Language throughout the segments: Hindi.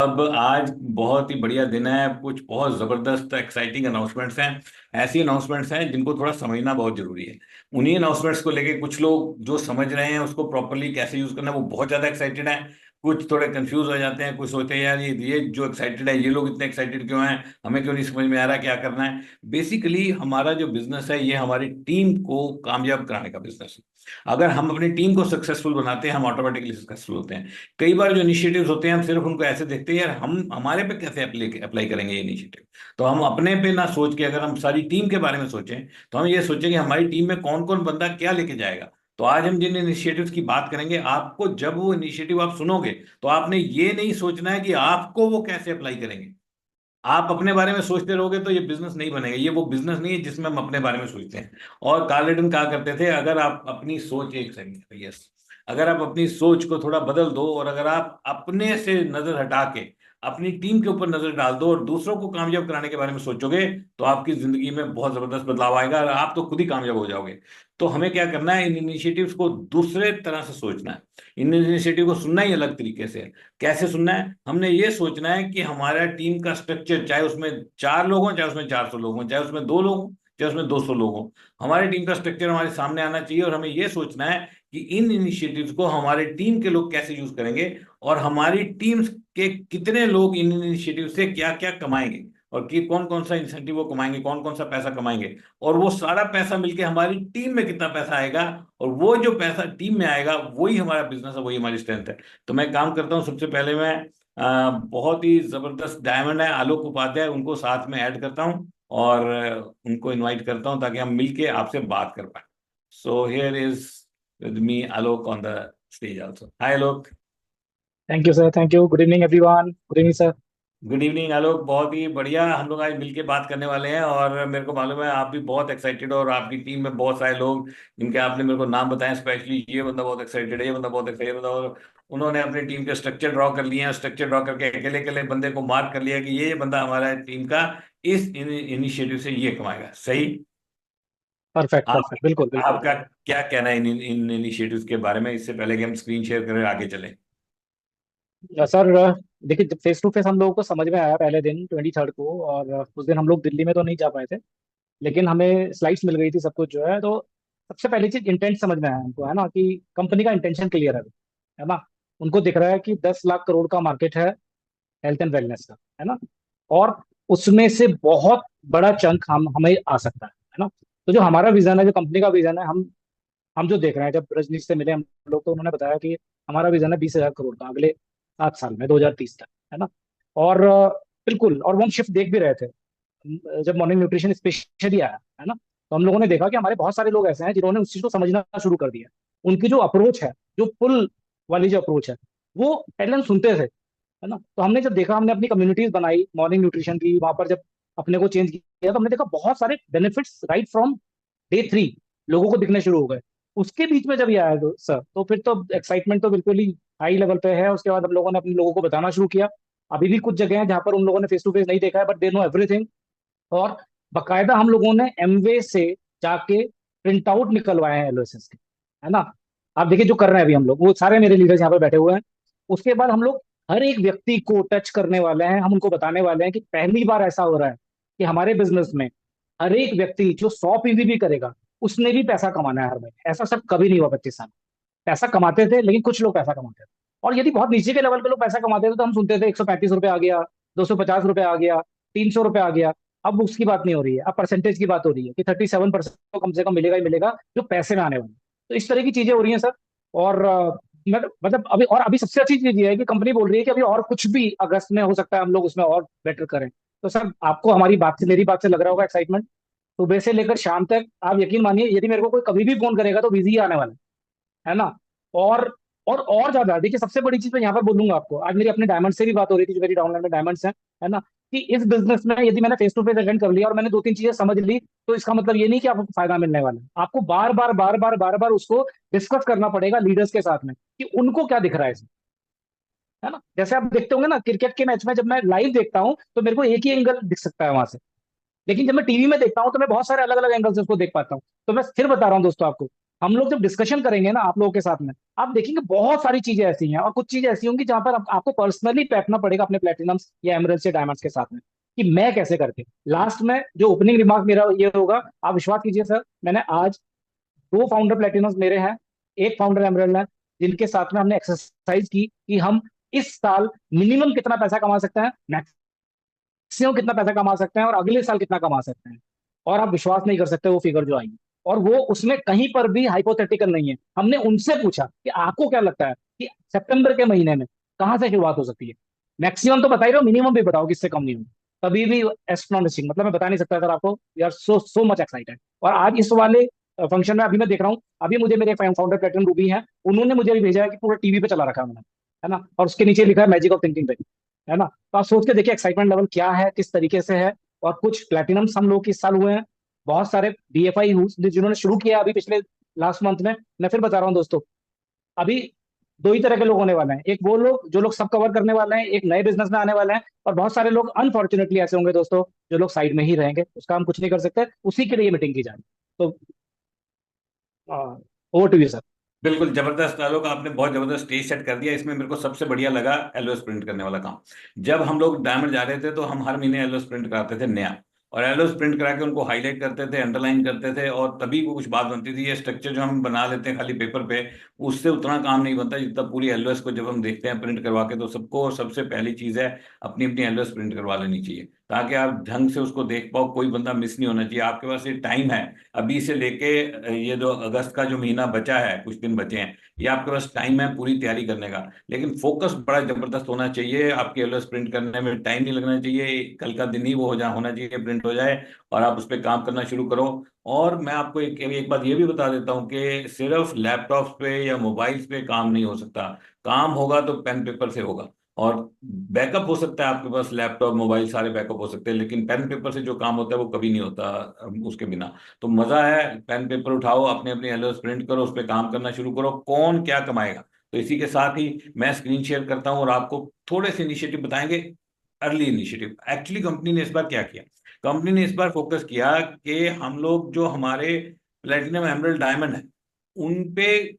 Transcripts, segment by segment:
अब आज बहुत ही बढ़िया दिन है। कुछ बहुत जबरदस्त एक्साइटिंग अनाउंसमेंट्स हैं। ऐसी अनाउंसमेंट्स हैं जिनको थोड़ा समझना बहुत जरूरी है। उन्हीं अनाउंसमेंट्स को लेके कुछ लोग जो समझ रहे हैं उसको प्रॉपरली कैसे यूज करना है वो बहुत ज्यादा एक्साइटेड हैं। कुछ थोड़े कंफ्यूज हो जाते हैं, कुछ सोचते हैं यार ये जो एक्साइटेड है ये लोग इतने एक्साइटेड क्यों हैं, हमें क्यों नहीं समझ में आ रहा क्या करना है। बेसिकली हमारा जो बिजनेस है ये हमारी टीम को कामयाब कराने का बिजनेस है। अगर हम अपनी टीम को सक्सेसफुल बनाते हैं हम ऑटोमेटिकली सक्सेसफुल होते हैं। कई बार जो इनिशिएटिव्स होते हैं हम सिर्फ उनको ऐसे देखते हैं यार हम हमारे पे कैसे अप्लाई अप्लाई करेंगे ये इनिशिएटिव। तो हम अपने पे ना सोच के अगर हम सारी टीम के बारे में सोचें तो हम ये सोचें कि हमारी टीम में कौन कौन बंदा क्या लेके जाएगा। तो आज हम जिन इनिशिएटिव्स की बात करेंगे आपको जब वो इनिशिएटिव आप सुनोगे तो आपने ये नहीं सोचना है कि आपको वो कैसे अप्लाई करेंगे। आप अपने बारे में सोचते रहोगे तो ये बिजनेस नहीं बनेगा। ये वो बिजनेस नहीं है जिसमें हम अपने बारे में सोचते हैं। और कार्ल लेविन कहा करते थे अगर आप अपनी सोच, एक सेकंड, यस, अगर आप अपनी सोच को थोड़ा बदल दो और अगर आप अपने से नजर हटा के अपनी टीम के ऊपर नजर डाल दो और दूसरों को कामयाब कराने के बारे में सोचोगे तो आपकी जिंदगी में बहुत जबरदस्त बदलाव आएगा और आप तो खुद ही कामयाब हो जाओगे। तो हमें क्या करना है, इन इनिशिएटिव्स को दूसरे तरह से सोचना है। इन इनिशिएटिव को सुनना ही अलग तरीके से है। कैसे सुनना है, हमने ये सोचना है कि हमारा टीम का स्ट्रक्चर, चाहे उसमें 4 लोग हों, चाहे उसमें 400 लोग हों, चाहे उसमें 2 लोग हों, चाहे उसमें 200 लोग हों, हमारी टीम का स्ट्रक्चर हमारे सामने आना चाहिए और हमें ये सोचना है कि इन इनिशिएटिव्स को हमारे टीम के लोग कैसे यूज करेंगे और हमारी टीम के कितने लोग इन इनिशिएटिव से क्या क्या कमाएंगे और कि कौन कौन सा इंसेंटिव वो कमाएंगे, कौन कौन सा पैसा कमाएंगे और वो सारा पैसा मिलके हमारी टीम में कितना पैसा आएगा। और वो जो पैसा टीम में आएगा वही हमारा बिजनेस है, वही हमारी स्ट्रेंथ है। तो मैं काम करता हूँ, सबसे पहले मैं बहुत ही जबरदस्त डायमंड है आलोक उपाध्याय, उनको साथ में ऐड करता हूँ और उनको इनवाइट करता हूँ ताकि हम मिलके आपसे बात कर पाए। So here is with me Alok on the stage also. Hi Alok. Thank you sir. Thank you. Good evening everyone. Good evening sir. Good evening Alok, बहुत ही बढ़िया। हम लोग आज मिलके बात करने वाले हैं और मेरे को मालूम है आप भी बहुत एक्साइटेड हो और आपकी टीम में बहुत सारे लोग जिनके आपने मेरे को नाम बताए, स्पेशली ये बंदा बहुत एक्साइटेड है, ये बंदा बहुत एक्साइटेड है, और उन्होंने अपनी टीम के स्ट्रक्चर ड्रॉ कर लिए हैं। स्ट्रक्चर ड्रॉ करके अकेले अकेले बंदे को मार्क कर लिया कि ये बंदा हमारा टीम का इस इनिशिएटिव से ये कमाएगा। सही। परफेक्ट आप परफेक्ट, बिल्कुल बिल्कुल। आपका क्या कहना है इन इनिशिएटिव्स के बारे में, इससे पहले कि हम स्क्रीन शेयर करें आगे चलें। सर, देखिए, फेस टू फेस हम लोगों को समझ में आया पहले दिन 23rd को। और उस दिन हम लोग दिल्ली में तो नहीं जा पाए थे, लेकिन हमें स्लाइड्स मिल गई थी, सब कुछ जो है। तो सबसे पहली चीज इंटेंट समझ में आया हमको, है ना, कि कंपनी का इंटेंशन क्लियर है ना। उनको दिख रहा है कि 10 लाख करोड़ का मार्केट है हेल्थ एंड वेलनेस का, है ना। और उसमें से बहुत बड़ा चंक हम हमें आ सकता है ना। तो जो हमारा विजन है, जो कंपनी का विजन है, हम जो देख रहे हैं, जब रजनीश से मिले हम लोग तो उन्होंने बताया कि हमारा विजन है 20,000 करोड़ का अगले 7 साल में, 2030 तक, है ना। और बिल्कुल, और वो हम शिफ्ट देख भी रहे थे। जब मॉर्निंग न्यूट्रिशन स्पेशली आया, है ना, तो हम लोगों ने देखा कि हमारे बहुत सारे लोग ऐसे हैं जिन्होंने उस चीज को समझना शुरू कर दिया। उनकी जो अप्रोच है, जो पुल वाली जो अप्रोच है, वो पहले हम सुनते थे, है ना। तो हमने जब देखा, हमने अपनी कम्युनिटीज बनाई मॉर्निंग न्यूट्रिशन की, वहां पर जब अपने को चेंज किया तो हमने देखा बहुत सारे बेनिफिट्स राइट फ्रॉम डे 3 लोगों को दिखने शुरू हो गए। उसके बीच में जब ये आया तो सर, तो फिर तो एक्साइटमेंट तो बिल्कुल ही हाई लेवल पे है। उसके बाद हम लोगों ने अपने लोगों को बताना शुरू किया। अभी भी कुछ जगह हैं जहां पर उन लोगों ने फेस टू फेस नहीं देखा है, बट दे नो एवरीथिंग। और बकायदा हम लोगों ने एमवे से जाके प्रिंट आउट निकलवाए हैं एलओएसएस के, है ना। आप देखिए जो कर रहे हैं अभी हम लोग, वो सारे मेरे लीडर्स यहाँ पे बैठे हुए हैं। उसके बाद हम लोग हर एक व्यक्ति को टच करने वाले हैं। हम उनको बताने वाले हैं कि पहली बार ऐसा हो रहा है कि हमारे बिजनेस में हर एक व्यक्ति जो 100 पीवी भी करेगा, उसने भी पैसा कमाना है हर महीने। ऐसा सब कभी नहीं हुआ 25 साल। पैसा कमाते थे, लेकिन कुछ लोग पैसा कमाते थे। और यदि बहुत नीचे के लेवल पे लोग पैसा कमाते थे तो हम सुनते थे 135 रुपये आ गया, 250 रुपये आ गया, 300 रुपये आ गया। अब उसकी बात नहीं हो रही है, अब परसेंटेज की बात हो रही है कि 37% तो कम से कम मिलेगा ही मिलेगा, जो पैसे में आने वाले। तो इस तरह की चीजें हो रही हैं सर। और मतलब अभी सबसे अच्छी चीज ये है कि कंपनी बोल रही है कि अभी और कुछ भी अगस्त में हो सकता है, हम लोग उसमें और बेटर करें। तो सर, आपको हमारी बात से, मेरी बात से लग रहा होगा एक्साइटमेंट। सुबह से लेकर शाम तक आप यकीन मानिए, यदि मेरे को कोई कभी भी फोन करेगा तो बिजी ही आने वाला है ना। और और ज्यादा देखिए, सबसे बड़ी चीज मैं यहाँ पर बोलूंगा आपको। आज मेरी अपने डायमंड से भी बात हो रही थी, जो मेरी डाउनलाइन में डायमंड्स हैं, है ना, कि इस बिजनेस में यदि मैंने फेस टू फेस अटेंड कर लिया और मैंने 2-3 चीजें समझ ली, तो इसका मतलब ये नहीं कि आपको फायदा मिलने वाला है। आपको बार बार बार बार बार बार उसको डिस्कस करना पड़ेगा लीडर्स के साथ में कि उनको क्या दिख रहा है इसमें, है ना। जैसे आप देखते होंगे ना, क्रिकेट के मैच में जब मैं लाइव देखता हूँ तो मेरे को एक ही एंगल दिख सकता है वहां से, लेकिन जब मैं टीवी में देखता हूँ तो मैं बहुत सारे अलग अलग एंगल से उसको देख पाता हूँ। तो मैं फिर बता रहा हूँ दोस्तों आपको, हम लोग जब डिस्कशन करेंगे ना आप लोगों के साथ में, आप देखेंगे बहुत सारी चीजें ऐसी हैं, और कुछ चीजें ऐसी होंगी जहां पर आपको पर्सनली बैठना पड़ेगा अपने प्लेटिनम्स या एमरल्स या डायमंड्स के साथ में, कि मैं कैसे करके लास्ट में जो ओपनिंग रिमार्क मेरा ये होगा। आप विश्वास कीजिए सर, मैंने आज दो फाउंडर प्लेटिनम्स मेरे हैं, एक फाउंडर एमरल्ड है, जिनके साथ में हमने एक्सरसाइज की कि हम इस साल मिनिमम कितना पैसा कमा सकते हैं, मैक्सिमम कितना पैसा कमा सकते हैं, और अगले साल कितना कमा सकते हैं। और आप विश्वास नहीं कर सकते वो फिगर जो आई, और वो उसमें कहीं पर भी हाइपोथेटिकल नहीं है। हमने उनसे पूछा कि आपको क्या लगता है कि सितंबर के महीने में कहां से शुरुआत हो सकती है, मैक्सिमम तो बता ही रहे हो, मिनिमम भी बताओ कि इससे कम नहीं हो। कभी भी एस्ट्रोनॉमिस्टिक, मतलब मैं बता नहीं सकता अगर आपको, we are so so much excited. और आज इस वाले फंक्शन में अभी मैं देख रहा हूँ, अभी मुझे मेरे फाउंडर प्लेटिनम रूबी है, उन्होंने मुझे अभी भेजा है कि पूरा टीवी पे चला रखा है उन्होंने, है ना, और उसके नीचे लिखा है मैजिक ऑफ थिंकिंग पे, है ना। तो आप सोच के देखिए एक्साइटमेंट लेवल क्या है, किस तरीके से है। और कुछ प्लेटिनम्स हम लोग इस साल हुए हैं, बहुत सारे बीएफआई जिन्होंने शुरू किया अभी पिछले लास्ट मंथ में। मैं फिर बता रहा हूँ दोस्तों, अभी दो ही तरह के लोग होने वाले हैं, एक वो लोग जो लोग सब कवर करने वाले हैं, एक नए बिजनेस में आने वाले हैं, और बहुत सारे लोग अनफॉर्चुनेटली ऐसे होंगे दोस्तों जो लोग साइड में ही रहेंगे, उसका हम कुछ नहीं कर सकते, उसी के लिए मीटिंग की जाए। तो ओवर टू यू सर। बिल्कुल जबरदस्त आलोक, आपने बहुत जबरदस्त स्टेज सेट कर दिया। इसमें मेरे को सबसे बढ़िया लगा एलओएस प्रिंट करने वाला काम। जब हम लोग डायमंड जा रहे थे तो हम हर महीने एलओएस प्रिंट कराते थे नया, और एलओएस प्रिंट करा के उनको हाईलाइट करते थे, अंडरलाइन करते थे, और तभी वो कुछ बात बनती थी। ये स्ट्रक्चर जो हम बना लेते हैं खाली पेपर पे, उससे उतना काम नहीं बनता जितना पूरी एलओएस को जब हम देखते हैं प्रिंट करवा के। तो सबको सबसे पहली चीज है अपनी अपनी एलओएस प्रिंट करवा लेनी चाहिए, ताकि आप ढंग से उसको देख पाओ, कोई बंदा मिस नहीं होना चाहिए। आपके पास ये टाइम है अभी से लेके, ये जो अगस्त का जो महीना बचा है, कुछ दिन बचे हैं, ये आपके पास टाइम है पूरी तैयारी करने का। लेकिन फोकस बड़ा जबरदस्त होना चाहिए, आपके एलओएस प्रिंट करने में टाइम नहीं लगना चाहिए, कल का दिन ही वो होना चाहिए, प्रिंट हो जाए और आप उस पर काम करना शुरू करो। और मैं आपको एक बात ये भी बता देता हूँ कि सिर्फ लैपटॉप पे या मोबाइल्स पे काम नहीं हो सकता। काम होगा तो पेन पेपर से होगा। और बैकअप हो सकता है, आपके पास लैपटॉप मोबाइल सारे बैकअप हो सकते हैं, लेकिन पेन पेपर से जो काम होता है वो कभी नहीं होता उसके बिना। तो मजा है, पेन पेपर उठाओ, अपने अपने एलओएस प्रिंट करो, उस पर काम करना शुरू करो, कौन क्या कमाएगा। तो इसी के साथ ही मैं स्क्रीन शेयर करता हूँ और आपको थोड़े से इनिशिएटिव बताएंगे। अर्ली इनिशिएटिव, एक्चुअली कंपनी ने इस बार क्या किया, कंपनी ने इस बार फोकस किया कि हम लोग जो हमारे प्लेटिनम एमरल्ड डायमंड है उन पे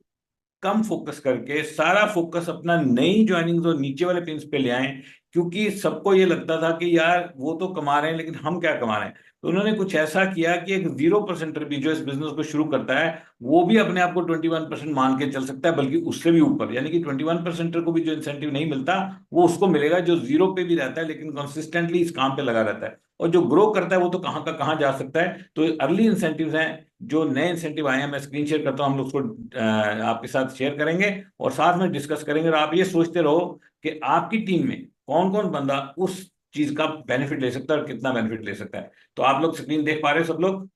कम फोकस करके सारा फोकस अपना नई ज्वाइनिंग और नीचे वाले पिंस पे ले आए। क्योंकि सबको ये लगता था कि यार वो तो कमा रहे हैं लेकिन हम क्या कमा रहे हैं। तो उन्होंने कुछ ऐसा किया कि एक 0% भी जो इस बिजनेस को शुरू करता है वो भी अपने आप को 21% मान के चल सकता है, बल्कि उससे भी ऊपर। यानी कि 21% को भी जो इंसेंटिव नहीं मिलता वो उसको मिलेगा जो जीरो पे भी रहता है लेकिन कंसिस्टेंटली इस काम पे लगा रहता है। और जो ग्रो करता है वो तो कहाँ का कहाँ जा सकता है। तो अर्ली इंसेंटिव्स हैं, जो नए इंसेंटिव आए हैं, मैं स्क्रीन शेयर करता हूं, हम लोग उसको आपके साथ शेयर करेंगे और साथ में डिस्कस करेंगे। और आप ये सोचते रहो कि आपकी टीम में कौन कौन बंदा उस चीज का बेनिफिट ले सकता है और कितना बेनिफिट ले सकता है। तो आप लोग स्क्रीन देख पा रहे हो सब लोग?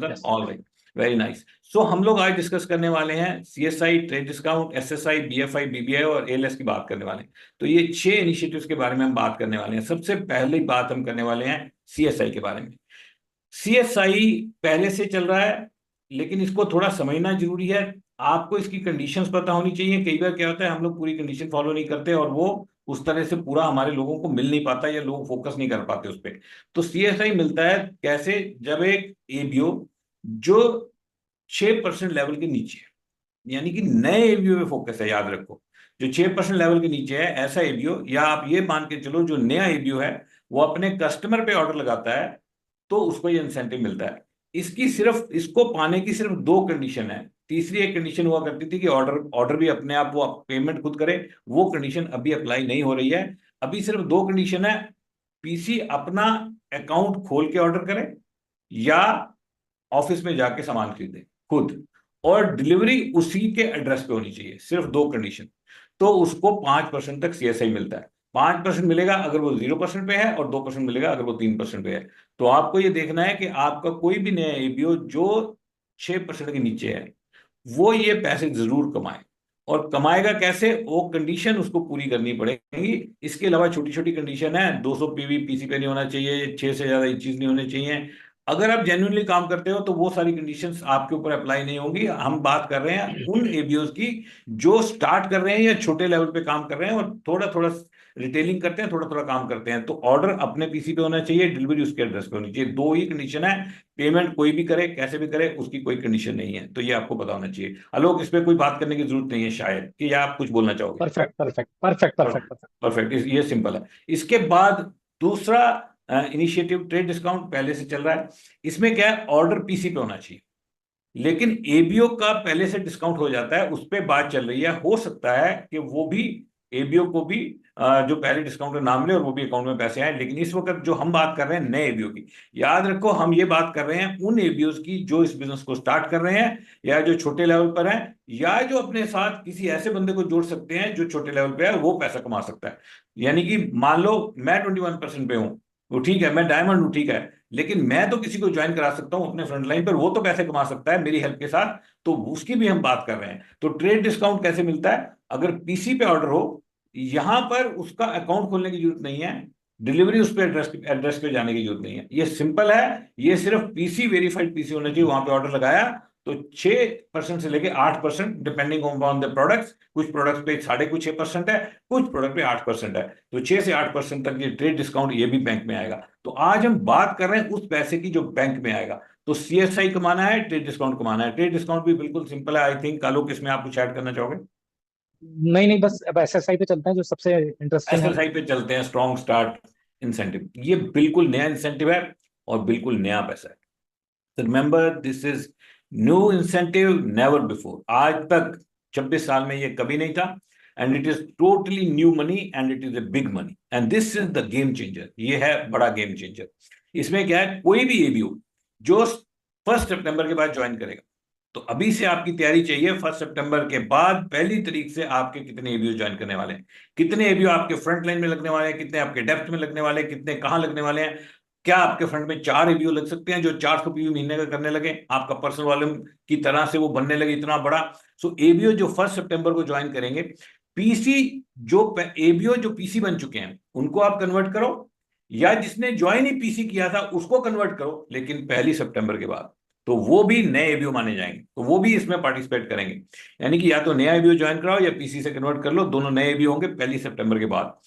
Yes all right, very nice. So हम लोग आज डिस्कस करने वाले हैं CSI, trade discount, SSI, BFI, BBI और एएलएस की बात करने वाले हैं। तो ये 6 इनिशिएटिव्स के बारे में हम बात करने वाले हैं। सबसे पहली बात हम करने वाले हैं सीएसआई के बारे में। सीएसआई पहले से चल रहा है लेकिन इसको थोड़ा समझना जरूरी है। आपको इसकी कंडीशंस पता होनी चाहिए। कई बार क्या होता है हम लोग पूरी कंडीशन फॉलो नहीं करते और वो उस तरह से पूरा हमारे लोगों को मिल नहीं पाता या लोग फोकस नहीं कर पाते उस पर। तो सीएसआई मिलता है कैसे, जब एक एबीओ जो 6% लेवल के नीचे है, यानी कि नए एबीओ पे फोकस है, याद रखो। जो 6% लेवल के नीचे है ऐसा एबीओ, या आप ये मान के चलो जो नया एबीओ है वो अपने कस्टमर पे ऑर्डर लगाता है तो उसको ये इंसेंटिव मिलता है। इसकी सिर्फ इसको पाने की सिर्फ दो कंडीशन है। तीसरी एक कंडीशन हुआ करती थी कि ऑर्डर ऑर्डर भी अपने आप वो पेमेंट खुद करे, वो कंडीशन अभी अप्लाई नहीं हो रही है। अभी सिर्फ दो कंडीशन है, पीसी अपना अकाउंट खोल के ऑर्डर करे या ऑफिस में जाके सामान खरीदे खुद, और डिलीवरी उसी के एड्रेस पे होनी चाहिए। सिर्फ दो कंडीशन। तो उसको 5% तक सीएसआई मिलता है। 5% मिलेगा अगर वो 0% पे है, और 2% मिलेगा अगर वो 3% पे है। तो आपको ये देखना है कि आपका कोई भी नया एबीओ जो 6% के नीचे है वो ये पैसे जरूर कमाए। और कमाएगा कैसे, वो कंडीशन उसको पूरी करनी पड़ेगी। इसके अलावा छोटी छोटी कंडीशन है, 200 पीवी पीसी पे नहीं होना चाहिए, 6 से ज्यादा चीज नहीं होनी चाहिए। अगर आप जेन्युइनली काम करते हो तो वो सारी कंडीशंस आपके ऊपर अप्लाई नहीं होंगी। हम बात कर रहे हैं उन एबीओस की जो स्टार्ट कर रहे हैं या छोटे लेवल पे काम कर रहे हैं और थोड़ा थोड़ा रिटेलिंग करते हैं, थोड़ा थोड़ा काम करते हैं, तो ऑर्डर अपने पीसी पे होना चाहिए, डिलीवरी उसके एड्रेस पे होनी चाहिए। दो ही कंडीशन है। पेमेंट कोई भी करे, कैसे भी करे, उसकी कोई कंडीशन नहीं है। तो ये आपको पता होना चाहिए। आलोक, इस पे कोई बात करने की जरूरत नहीं है शायद, कि या आप कुछ बोलना चाहोगे? Perfect perfect perfect perfect perfect. Perfect, ये सिंपल है। इसके बाद दूसरा इनिशिएटिव, ट्रेड डिस्काउंट पहले से चल रहा है। इसमें क्या है, ऑर्डर पीसी पे होना चाहिए, लेकिन एबीओ का पहले से डिस्काउंट हो जाता है, उस पर बात चल रही है। हो सकता है कि वो भी, एबीओ को भी जो पहले डिस्काउंट का नाम ले और वो भी अकाउंट में पैसे आए। लेकिन इस वक्त जो हम बात कर रहे हैं नए एबीओ की, याद रखो हम ये बात कर रहे हैं उन एबीओ की जो इस बिजनेस को स्टार्ट कर रहे हैं, या जो छोटे लेवल पर हैं, या जो अपने साथ किसी ऐसे बंदे को जोड़ सकते हैं जो छोटे लेवल पे है, वो पैसा कमा सकता है। यानी कि मान लो मैं 21% पे हूँ, वो ठीक है, मैं डायमंड हूँ, ठीक है, लेकिन मैं तो किसी को ज्वाइन करा सकता हूं अपने फ्रंट लाइन पर, वो तो पैसे कमा सकता है मेरी हेल्प के साथ। तो उसकी भी हम बात कर रहे हैं। तो ट्रेड डिस्काउंट कैसे मिलता है? अगर पीसी पे ऑर्डर हो, यहां पर उसका अकाउंट खोलने की जरूरत नहीं है, डिलीवरी उस पर एड्रेस पे जाने की जरूरत नहीं है। ये सिंपल है। ये सिर्फ पीसी, वेरीफाइड पीसी होना चाहिए, वहां पे ऑर्डर लगाया तो 6% से लेके 8%, डिपेंडिंग ऑन द प्रोडक्ट्स। कुछ प्रोडक्ट्स पे 6.5% है, कुछ प्रोडक्ट पे 8% है। तो 6 से 8% तक ये ट्रेड डिस्काउंट ये भी बैंक में आएगा। तो आज हम बात कर रहे हैं उस पैसे की जो बैंक में आएगा। तो सीएसआई कमाना है, ट्रेड डिस्काउंट कमाना है। ट्रेड डिस्काउंट भी बिल्कुल सिंपल है। आई थिंक आलोक, इसमें आप कुछ ऐड करना चाहोगे? नहीं नहीं, बस अब एसएसआई पे चलते हैं जो सबसे इंटरेस्टिंग है। एसएसआई पे चलते हैं, स्ट्रॉन्ग स्टार्ट इंसेंटिव। ये बिल्कुल नया इंसेंटिव है और बिल्कुल नया पैसा है। Remember, this is new incentive, never before. आज तक 26 साल में ये कभी नहीं था। And it is totally new money, and it is a big money, and this is the game changer. ये है बड़ा गेम चेंजर। इसमें क्या है, कोई भी एबीओ जो 1 सितंबर के बाद ज्वाइन करेगा, तो अभी से आपकी तैयारी चाहिए। 1 सितंबर के बाद 1 तारीख से आपके कितने एबीओ ज्वाइन करने वाले हैं, कितने एबीओ आपके फ्रंट लाइन में लगने वाले हैं, कितने आपके डेप्थ में लगने वाले हैं, कितने कहां लगने वाले हैं। क्या आपके फंड में 4 एबीओ लग सकते हैं जो 400 पीवी महीने का करने लगे, आपका पर्सनल वॉल्यूम की तरह से वो बनने लगे इतना बड़ा। सो एबीओ जो 1 सितंबर को ज्वाइन करेंगे, पीसी जो एबीओ जो पीसी बन चुके हैं उनको आप कन्वर्ट करो, या जिसने ज्वाइन ही पीसी किया था उसको कन्वर्ट करो, लेकिन 1 सितंबर के बाद, तो वो भी नए एबीओ माने जाएंगे, तो वो भी इसमें पार्टिसिपेट करेंगे। यानी कि या तो नया एबीओ ज्वाइन कराओ या पीसी से कन्वर्ट कर लो, दोनों नए एबीओ होंगे 1 सितंबर के बाद।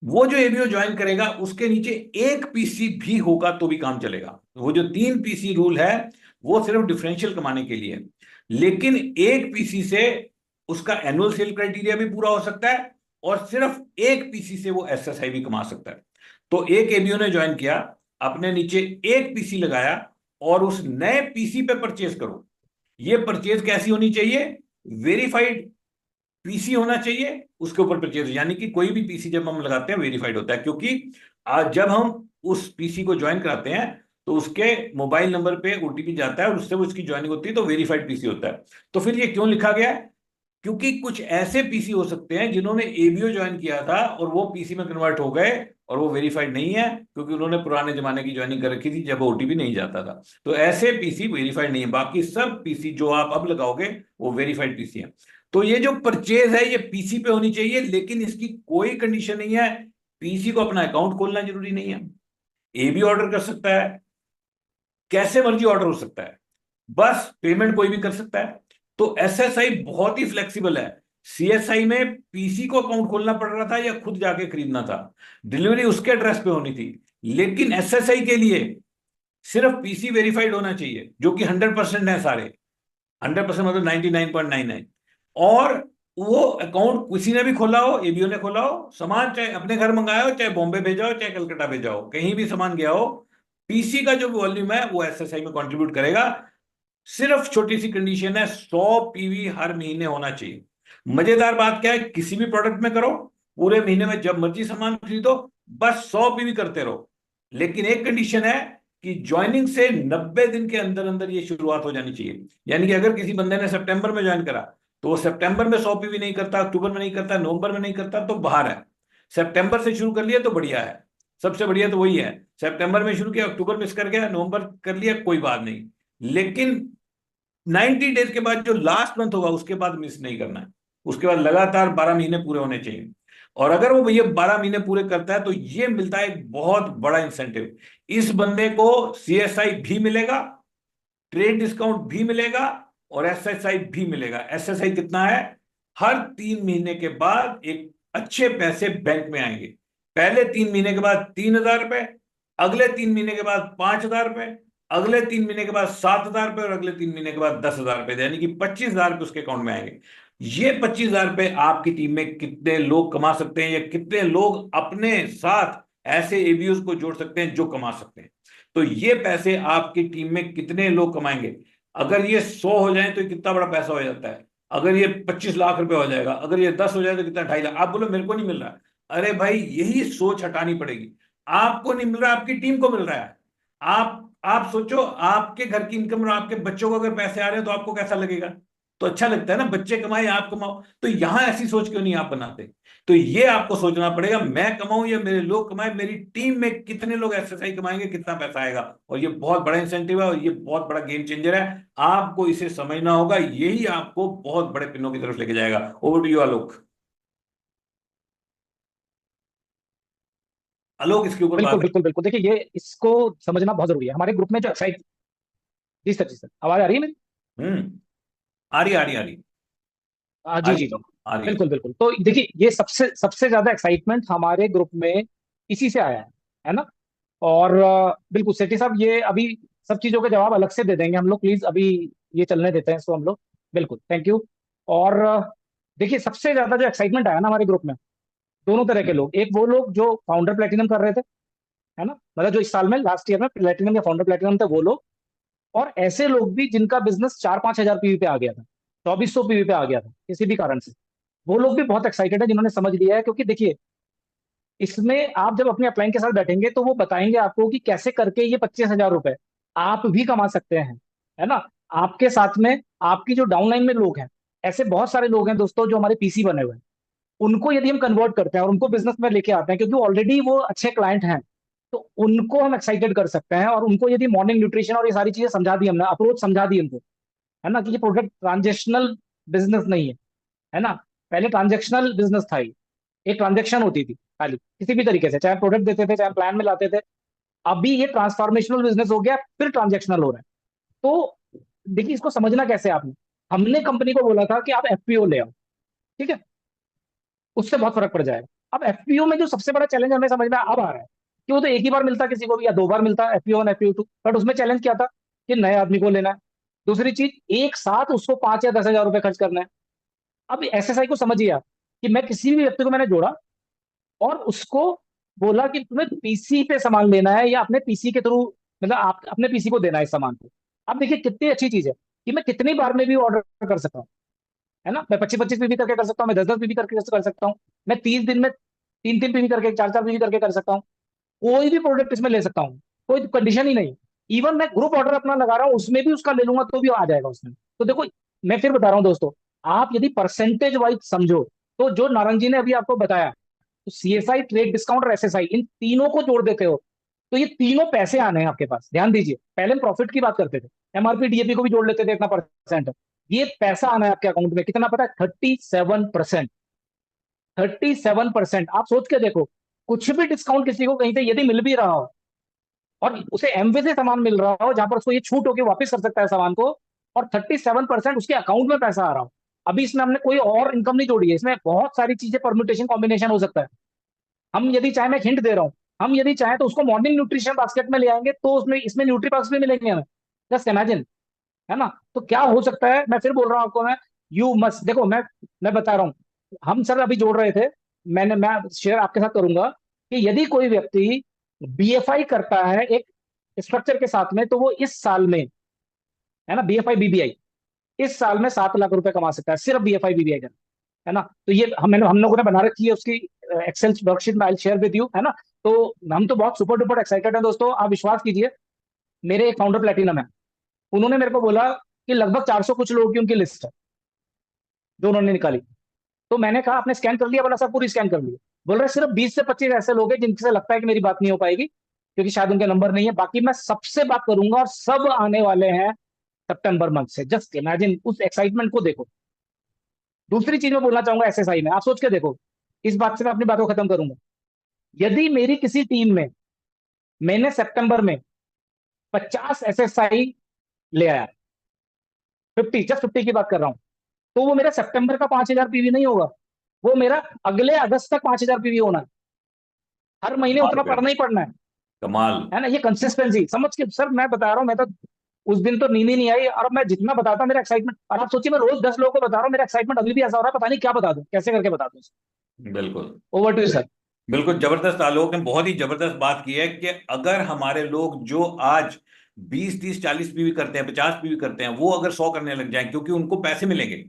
वो जो एबीओ ज्वाइन करेगा उसके नीचे एक पीसी भी होगा तो भी काम चलेगा। वो जो 3 पीसी रूल है वो सिर्फ डिफरेंशियल कमाने के लिए है, लेकिन एक पीसी से उसका एनुअल सेल क्राइटेरिया भी पूरा हो सकता है, और सिर्फ एक पीसी से वो एसएसआई भी कमा सकता है। तो एक एबीओ ने ज्वाइन किया, अपने नीचे एक पीसी लगाया, और उस नए पीसी पे परचेज करो। ये परचेज कैसी होनी चाहिए? वेरीफाइड पीसी होना चाहिए, उसके ऊपर परचेज। यानी कि कोई भी पीसी जब हम लगाते हैं वेरीफाइड होता है, क्योंकि आज जब हम उस पीसी को ज्वाइन कराते हैं तो उसके मोबाइल नंबर पे ओटीपी जाता है और उससे वो उसकी ज्वाइनिंग होती है, तो वेरीफाइड पीसी होता है। तो फिर ये क्यों लिखा गया है? क्योंकि कुछ ऐसे पीसी हो सकते हैं जिन्होंने एबीओ ज्वाइन किया था और वो पीसी में कन्वर्ट हो गए, और वो वेरीफाइड नहीं है क्योंकि उन्होंने पुराने जमाने की ज्वाइनिंग कर रखी थी जब ओटीपी नहीं जाता था। तो ऐसे पीसी वेरीफाइड नहीं है। बाकी सब पीसी जो आप अब लगाओगे वो वेरीफाइड पीसी है। तो ये जो परचेज है ये पीसी पे होनी चाहिए, लेकिन इसकी कोई कंडीशन नहीं है। पीसी को अपना अकाउंट खोलना जरूरी नहीं है, एबी ऑर्डर कर सकता है, कैसे मर्जी ऑर्डर हो सकता है, बस पेमेंट कोई भी कर सकता है। तो एसएसआई बहुत ही फ्लेक्सिबल है। सीएसआई में पीसी को अकाउंट खोलना पड़ रहा था या खुद जाके खरीदना था, डिलीवरी उसके एड्रेस पे होनी थी। लेकिन एसएसआई के लिए सिर्फ पीसी वेरीफाइड होना चाहिए, जो कि 100% है सारे। 100% मतलब 99.99। और वो अकाउंट किसी ने भी खोला हो, एबीओ ने खोला हो, सामान चाहे अपने घर मंगाया हो, चाहे बॉम्बे भेजा हो, चाहे कलकत्ता भेजा हो, कहीं भी सामान गया हो, पीसी का जो वॉल्यूम है वो एसएसआई में कंट्रीब्यूट करेगा। सिर्फ छोटी सी कंडीशन है, 100 पीवी हर महीने होना चाहिए। मजेदार बात क्या है, किसी भी प्रोडक्ट में करो, पूरे महीने में जब मर्जी सामान खरीदो, बस 100 पीवी करते रहो। लेकिन एक कंडीशन है कि ज्वाइनिंग से 90 दिन के अंदर अंदर ये शुरुआत हो जानी चाहिए। यानी कि अगर किसी बंदे ने सितंबर में ज्वाइन करा, तो वो सितंबर में 100 पीवी नहीं करता, अक्टूबर में नहीं करता, नवंबर में नहीं करता, तो बाहर है। सितंबर से शुरू कर लिया तो बढ़िया है, सबसे बढ़िया तो वही है। सितंबर में शुरू किया, अक्टूबर मिस कर गया, नवंबर कर लिया, कोई बात नहीं। लेकिन 90 डेज के बाद जो लास्ट मंथ होगा उसके बाद मिस नहीं करना है। उसके बाद लगातार 12 महीने पूरे होने चाहिए। और अगर वो भैया 12 महीने पूरे करता है तो ये मिलता है एक बहुत बड़ा इंसेंटिव। इस बंदे को सीएसआई भी मिलेगा, ट्रेड डिस्काउंट भी मिलेगा, और एसएसआई भी मिलेगा। एसएसआई कितना है? हर 3 महीने के बाद एक अच्छे पैसे बैंक में आएंगे। पहले 3 महीने के बाद 3,000 रुपए, अगले 3 महीने के बाद 5,000 रुपए, अगले 3 महीने के बाद 7,000 रुपए, और अगले 3 महीने के बाद 10,000 रुपए, यानी कि 25,000 रुपए उसके अकाउंट में आएंगे। ये 25,000 रुपए आपकी टीम में कितने लोग कमा सकते हैं, या कितने लोग अपने साथ ऐसे एबीओज को जोड़ सकते हैं जो कमा सकते हैं? तो ये पैसे आपकी टीम में कितने लोग कमाएंगे? अगर ये 100 हो जाए तो ये कितना बड़ा पैसा हो जाता है? अगर ये 25 लाख रुपए हो जाएगा, अगर ये 10 हो जाए तो कितना, 2.5 लाख। आप बोलो मेरे को नहीं मिल रहा। अरे भाई, यही सोच हटानी पड़ेगी। आपको नहीं मिल रहा, आपकी टीम को मिल रहा है। आप सोचो, आपके घर की इनकम और आपके बच्चों को अगर पैसे आ रहे हैं तो आपको कैसा लगेगा? तो अच्छा लगता है ना, बच्चे कमाए आप कमाओ। तो यहां ऐसी सोच क्यों नहीं आप बनाते? तो ये आपको सोचना पड़ेगा, मैं कमाऊं या मेरे लोग कमाए, मेरी टीम में कितने लोग एसएसआई कमाएंगे, कितना पैसा आएगा। और ये बहुत बड़ा इंसेंटिव है, और ये बहुत बड़ा गेम चेंजर है। आपको इसे समझना होगा, यही आपको बहुत बड़े पिनों की तरफ लेके जाएगा। ओवर टू यू आलोक। आलोक, इसके ऊपर बात बिल्कुल है। बिल्कुल बिल्कुल, देखिए ये इसको समझना बहुत जरूरी है। हमारे ग्रुप में जो एक्साइट, जी सर, जी सर, आवाज आ रही है मेरी? आ रही, आ रही, आ रही। आ जी रही जी है, जी, आ रही है। बिल्कुल बिल्कुल। तो देखिए ये सबसे सबसे ज्यादा एक्साइटमेंट हमारे ग्रुप में इसी से आया है ना। और बिल्कुल सेठी साहब, ये अभी सब चीजों के जवाब अलग से दे देंगे हम लोग, प्लीज अभी ये चलने देते हैं इसको हम लोग। बिल्कुल, थैंक यू। और देखिए सबसे ज्यादा जो एक्साइटमेंट आया ना हमारे ग्रुप में, दोनों तरह के लोग। एक वो लोग जो फाउंडर प्लेटिनम कर रहे थे, है ना, मतलब जो इस साल में लास्ट ईयर में प्लेटिनम या फाउंडर प्लेटिनम थे वो लोग। और ऐसे लोग भी जिनका बिजनेस 4-5 हजार पीवी पे आ गया था, 2400 पीवी पे आ गया था किसी भी कारण से। वो लोग भी बहुत एक्साइटेड है, जिन्होंने समझ लिया है। क्योंकि देखिए इसमें आप जब अपने अपलाइन के साथ बैठेंगे तो वो बताएंगे आपको कि कैसे करके ये 25,000 रुपए आप भी कमा सकते हैं, है ना। आपके साथ में आपकी जो डाउनलाइन में लोग हैं, ऐसे बहुत सारे लोग हैं दोस्तों जो हमारे पीसी बने हुए हैं। उनको यदि हम कन्वर्ट करते हैं और उनको बिजनेस में लेके आते हैं, क्योंकि ऑलरेडी वो अच्छे क्लाइंट हैं, तो उनको हम एक्साइटेड कर सकते हैं। और उनको यदि मॉर्निंग न्यूट्रिशन और ये सारी चीजें समझा दी हमने, अप्रोच समझा दी उनको, है ना, कि ये प्रोडक्ट ट्रांजेक्शनल बिजनेस नहीं है ना। पहले ट्रांजेक्शनल बिजनेस था ये, एक ट्रांजेक्शन होती थी खाली किसी भी तरीके से, चाहे प्रोडक्ट देते थे चाहे प्लान में लाते थे। अभी ये ट्रांसफॉर्मेशनल बिजनेस हो गया, फिर ट्रांजेक्शनल हो रहा है। तो देखिए इसको समझना कैसे है आपने। हमने कंपनी को बोला था कि आप एफपीओ ले आओ, ठीक है, उससे बहुत फर्क पड़ जाएगा। अब एफपीओ में जो सबसे बड़ा चैलेंज हमें समझ में अब आ रहा है कि वो तो एक ही बार मिलता किसी को भी, या 2 बार मिलता एफपीओ 1 एफपीओ 2, बट उसमें चैलेंज क्या था कि नए आदमी को लेना है। दूसरी चीज, एक साथ उसको 5 या 10 हजार रुपए खर्च करना है। अब एसएसआई को समझिए आप, कि मैं किसी भी व्यक्ति को मैंने जोड़ा और उसको बोला कि तुम्हें पीसी पे सामान लेना है, या अपने पीसी के थ्रू, मतलब आप अपने पीसी को देना है इस सामान को। अब देखिए कितनी अच्छी चीज है कि मैं कितनी बार में भी ऑर्डर कर सकता हूँ, है ना। मैं 25-25 पीवी करके कर सकता हूँ, मैं 10-10 पीवी करके कर सकता हूँ, मैं 30 दिन में 3-3 पीवी करके, 4-4 पीवी करके कर सकता हूँ। कोई भी प्रोडक्ट इसमें ले सकता हूँ, कोई कंडीशन ही नहीं। इवन मैं ग्रुप ऑर्डर अपना लगा रहा हूँ उसमें भी उसका ले लूंगा तो भी आ जाएगा उसमें। तो देखो, मैं फिर बता रहा हूँ दोस्तों, आप यदि परसेंटेज वाइज समझो, तो जो नारंग जी ने अभी आपको बताया, तो सीएसआई, ट्रेड डिस्काउंट और एसएसआई, इन तीनों को जोड़ देते हो तो ये तीनों पैसे आने हैं आपके पास। ध्यान दीजिए, पहले हम प्रॉफिट की बात करते थे, एमआरपी डीएपी को भी जोड़ लेते थे इतना परसेंट। ये पैसा आना है आपके अकाउंट में, कितना पता है? 37%। 37%। आप सोच के देखो, कुछ भी डिस्काउंट किसी को कहीं से यदि मिल भी रहा हो, और उसे एमवे से सामान मिल रहा हो जहां पर उसको ये छूट होकर वापस कर सकता है सामान को, और 37% उसके अकाउंट में पैसा आ रहा हो। अभी इसमें हमने कोई और इनकम नहीं जोड़ी है, इसमें बहुत सारी चीजें परम्यूटेशन कॉम्बिनेशन हो सकता है। हम यदि चाहे, मैं हिंट दे रहा हूं, हम यदि चाहे तो उसको मॉर्निंग न्यूट्रिशन बास्केट में ले आएंगे तो उसमें इसमें न्यूट्री भी मिलेंगे हमें। जस्ट इमेजिन, है ना। तो क्या हो सकता है, मैं फिर बोल रहा हूं आपको। मैं, यू मस्ट देखो, मैं बता रहा हूं, हम सर अभी जोड़ रहे थे, मैं शेयर आपके साथ करूंगा कि यदि कोई व्यक्ति बीएफआई करता है एक स्ट्रक्चर के साथ में, तो वो इस साल में, है ना, बीएफआई बीबीआई, इस साल में 7 लाख रुपए कमा सकता है, सिर्फ बीएफआई बीबीआई, है ना। तो ये हम लोगों ने बना रखी है उसकी एक्सेल वर्कशीट में, आई शेयर विद यू, है ना। तो हम तो बहुत सुपर डुपर एक्साइटेड हैं दोस्तों, आप विश्वास कीजिए। मेरे एक फाउंडर प्लेटिनम है, उन्होंने मेरे को बोला कि लगभग 400 कुछ लोगों की उनकी लिस्ट है जो उन्होंने निकाली। तो मैंने कहा आपने स्कैन कर लिया? बोला सर पूरी स्कैन कर लिया। बोल रहे सिर्फ 20 से 25 ऐसे लोग हैं जिनसे लगता है कि मेरी बात नहीं हो पाएगी, क्योंकि शायद उनके नंबर नहीं है, बाकी मैं सबसे बात करूंगा और सब आने वाले हैं सितंबर मंथ से। जस्ट इमेजिन, उस एक्साइटमेंट को देखो। दूसरी चीज मैं बोलना चाहूंगा एसएसआई में, आप सोच के देखो, इस बात से मैं अपनी बात को खत्म करूंगा। यदि मेरी किसी टीम में, मैंने सितंबर में 50 एसएसआई ले आया, 50, जस्ट 50 की बात कर रहा हूं, तो वो मेरा सितंबर का 5,000 पीवी नहीं होगा, वो मेरा अगले अगस्त तक 5,000 पीवी होना है, हर महीने कमाल उतना कर, पढ़ना ही पढ़ना कमाल। है ना। ये कंसिस्टेंसी समझ के सर मैं बता रहा हूँ, मैं तो उस दिन तो नींद ही नहीं आई, और अब मैं जितना बताता मेरा एक्साइटमेंट, और आप सोचिए मैं रोज 10 लोगों को बता रहा हूँ, मेरा एक्साइटमेंट अभी भी ऐसा हो रहा है, पता नहीं क्या बता दूं, कैसे करके बता दूं। बिल्कुल, ओवर टू यू सर। बिल्कुल जबरदस्त। आलोक ने बहुत ही जबरदस्त बात की है कि अगर हमारे लोग जो आज 20 30 40 पीवी करते हैं, 50 पीवी करते हैं, वो अगर 100 करने लग जाएं, क्योंकि उनको पैसे मिलेंगे,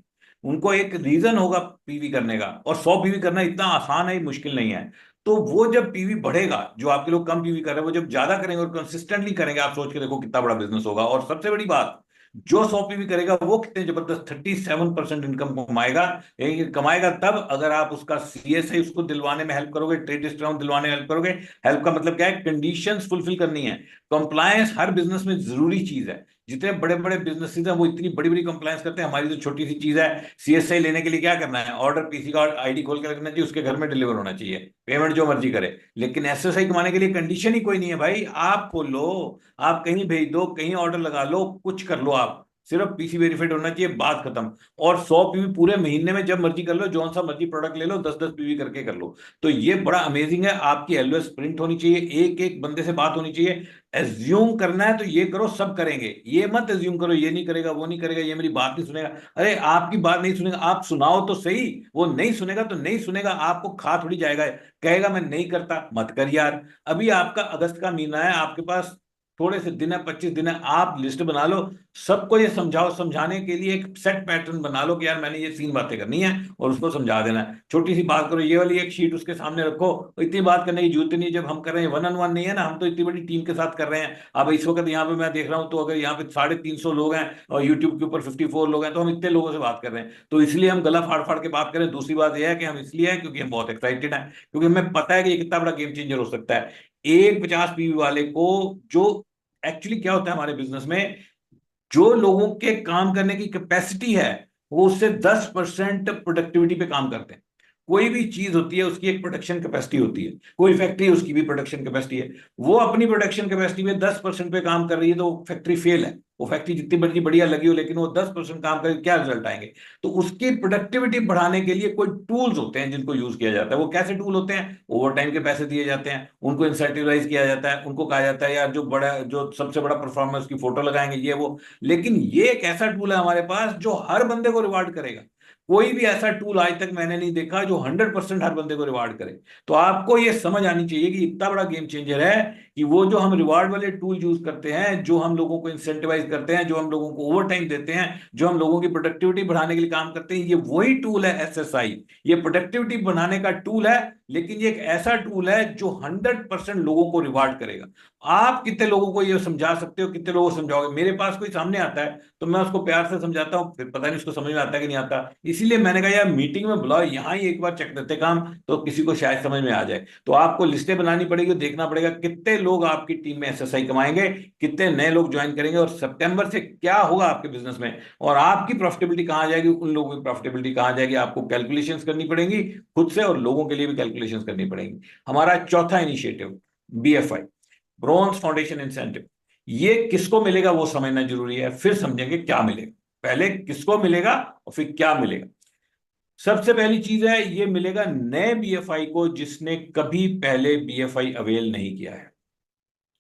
उनको एक रीजन होगा पीवी करने का, और 100 पीवी करना इतना आसान है, मुश्किल नहीं है। तो वो जब पीवी बढ़ेगा, जो आपके लोग कम पीवी कर रहे हैं वो जब ज्यादा करेंगे और कंसिस्टेंटली करेंगे, आप सोच के देखो कितना बड़ा बिजनेस होगा। और सबसे बड़ी बात, जो 100 पीवी करेगा वो कितने जबरदस्त 37% इनकम कमाएगा। ये कमाएगा तब अगर आप उसका सीएसआई उसको दिलवाने में हेल्प करोगे, ट्रेड डिस्काउंट दिलवाने में हेल्प करोगे। हेल्प का मतलब क्या है, कंडीशंस फुलफिल करनी है। कंप्लायंस हर बिजनेस में जरूरी चीज है। जितने बड़े बड़े बिजनेसेस हैं वो इतनी बड़ी बड़ी कंप्लायंस करते हैं, हमारी तो छोटी सी चीज है। सीएसआई लेने के लिए क्या करना है, ऑर्डर पीसी का आईडी खोल के रखना चाहिए, उसके घर में डिलीवर होना चाहिए, पेमेंट जो मर्जी करे। लेकिन एसएसआई कमाने के लिए कंडीशन ही कोई नहीं है भाई, आप खोलो, आप कहीं भेज दो, कहीं ऑर्डर लगा लो, कुछ कर लो, आप सिर्फ पीसी वेरीफाइड होना चाहिए, बात खत्म। और 100 पीवी पूरे महीने में जब मर्जी कर लो, जो सा मर्जी प्रोडक्ट ले लो, 10 10 पीवी करके कर लो। तो ये बड़ा अमेजिंग है। आपकी एलओएस प्रिंट होनी चाहिए, एक एक बंदे से बात होनी चाहिए। एज्यूम करना है तो ये करो, सब करेंगे, ये मत एज्यूम करो ये नहीं करेगा, वो नहीं करेगा, ये मेरी बात नहीं सुनेगा। अरे आपकी बात नहीं सुनेगा, आप सुनाओ तो सही। वो नहीं सुनेगा तो नहीं सुनेगा, आपको खा थोड़ी जाएगा। कहेगा मैं नहीं करता, मत कर यार। अभी आपका अगस्त का महीना है, आपके पास थोड़े से दिन है, 25 दिन है, आप लिस्ट बना लो। सबको ये समझाओ, समझाने के लिए एक सेट पैटर्न बना लो कि यार मैंने ये 3 बातें करनी है, और उसको समझा देना है। छोटी सी बात करो, ये वाली एक शीट उसके सामने रखो। इतनी बात करने की जरूरत नहीं है, जब हम कर रहे हैं वन ऑन वन नहीं है ना, हम तो इतनी बड़ी टीम के साथ कर रहे हैं। अब इस वक्त यहाँ पे मैं देख रहा हूँ, तो अगर यहाँ पे 350 लोग हैं और यूट्यूब के ऊपर 54 लोग हैं, तो हम इतने लोगों से बात कर रहे हैं, तो इसलिए हम गला फाड़ फाड़ के बात करें। दूसरी बात यह है कि हम इसलिए हैं क्योंकि हम बहुत एक्साइटेड हैं, क्योंकि हमें पता है कि ये कितना बड़ा गेम चेंजर हो सकता है। एक 50 पीवी वाले को, जो एक्चुअली क्या होता है हमारे बिजनेस में, जो लोगों के काम करने की कैपेसिटी है, वो उससे 10% प्रोडक्टिविटी पे काम करते हैं। कोई भी चीज होती है उसकी एक प्रोडक्शन कैपेसिटी होती है, कोई फैक्ट्री उसकी भी प्रोडक्शन कैपेसिटी है। वो अपनी प्रोडक्शन कैपेसिटी में 10% पे काम कर रही है, तो वो फैक्ट्री फेल है। वो फैक्ट्री जितनी बड़ी बढ़िया लगी हो, लेकिन वो 10% काम करे, क्या रिजल्ट आएंगे। तो उसकी प्रोडक्टिविटी बढ़ाने के लिए कोई टूल्स होते हैं जिनको यूज किया जाता है। वो कैसे टूल होते हैं, ओवर टाइम के पैसे दिए जाते हैं, उनको इंसेंटिवाइज किया जाता है, उनको कहा जाता है यार जो बड़ा, जो सबसे बड़ा परफॉर्मेंस की फोटो लगाएंगे, ये वो। लेकिन ये एक ऐसा टूल है हमारे पास जो हर बंदे को रिवार्ड करेगा। कोई भी ऐसा टूल आज तक मैंने नहीं देखा जो 100% हर बंदे को रिवार्ड करे। तो आपको ये समझ आनी चाहिए कि इतना बड़ा गेम चेंजर है कि वो जो हम रिवार्ड वाले टूल यूज करते हैं, जो हम लोगों को इंसेंटिवाइज करते हैं, जो हम लोगों को ओवर टाइम देते हैं, जो हम लोगों की प्रोडक्टिविटी बढ़ाने के लिए काम करते हैं, ये वही टूल है एसएसआई। ये प्रोडक्टिविटी बढ़ाने का टूल है, लेकिन ये एक ऐसा टूल है जो 100% लोगों को रिवार्ड करेगा। आप कितने लोगों को ये समझा सकते हो, कितने लोगों को समझाओगे। मेरे पास कोई सामने आता है तो मैं उसको प्यार से समझाता हूँ, फिर पता नहीं उसको समझ में आता है कि नहीं आता। इसीलिए मैंने कहा यार मीटिंग में बुलाओ, यहाँ ही एक बार चेक देते काम, तो किसी को शायद समझ में आ जाए। तो आपको लिस्टें बनानी पड़ेगी, देखना पड़ेगा कितने लोग आपकी टीम में एसएसआई कमाएंगे, कितने नए लोग ज्वाइन करेंगे, और सितंबर से क्या होगा आपके बिजनेस में, और आपकी प्रॉफिटेबिलिटी कहाँ जाएगी, उन लोगों की प्रॉफिटेबिलिटी कहाँ जाएगी। आपको कैलकुलेशंस करनी पड़ेंगी खुद से, और लोगों के लिए भी कैलकुलेशंस करनी पड़ेंगी। हमारा चौथा initiative, BFI, bronze foundation incentive. ये किसको मिलेगा वो समझना जरूरी है, फिर समझेंगे क्या मिलेगा। पहले किसको मिलेगा और फिर क्या मिलेगा। सबसे पहली चीज है, ये मिलेगा नए बीएफआई को जिसने कभी पहले बीएफआई अवेल नहीं किया है।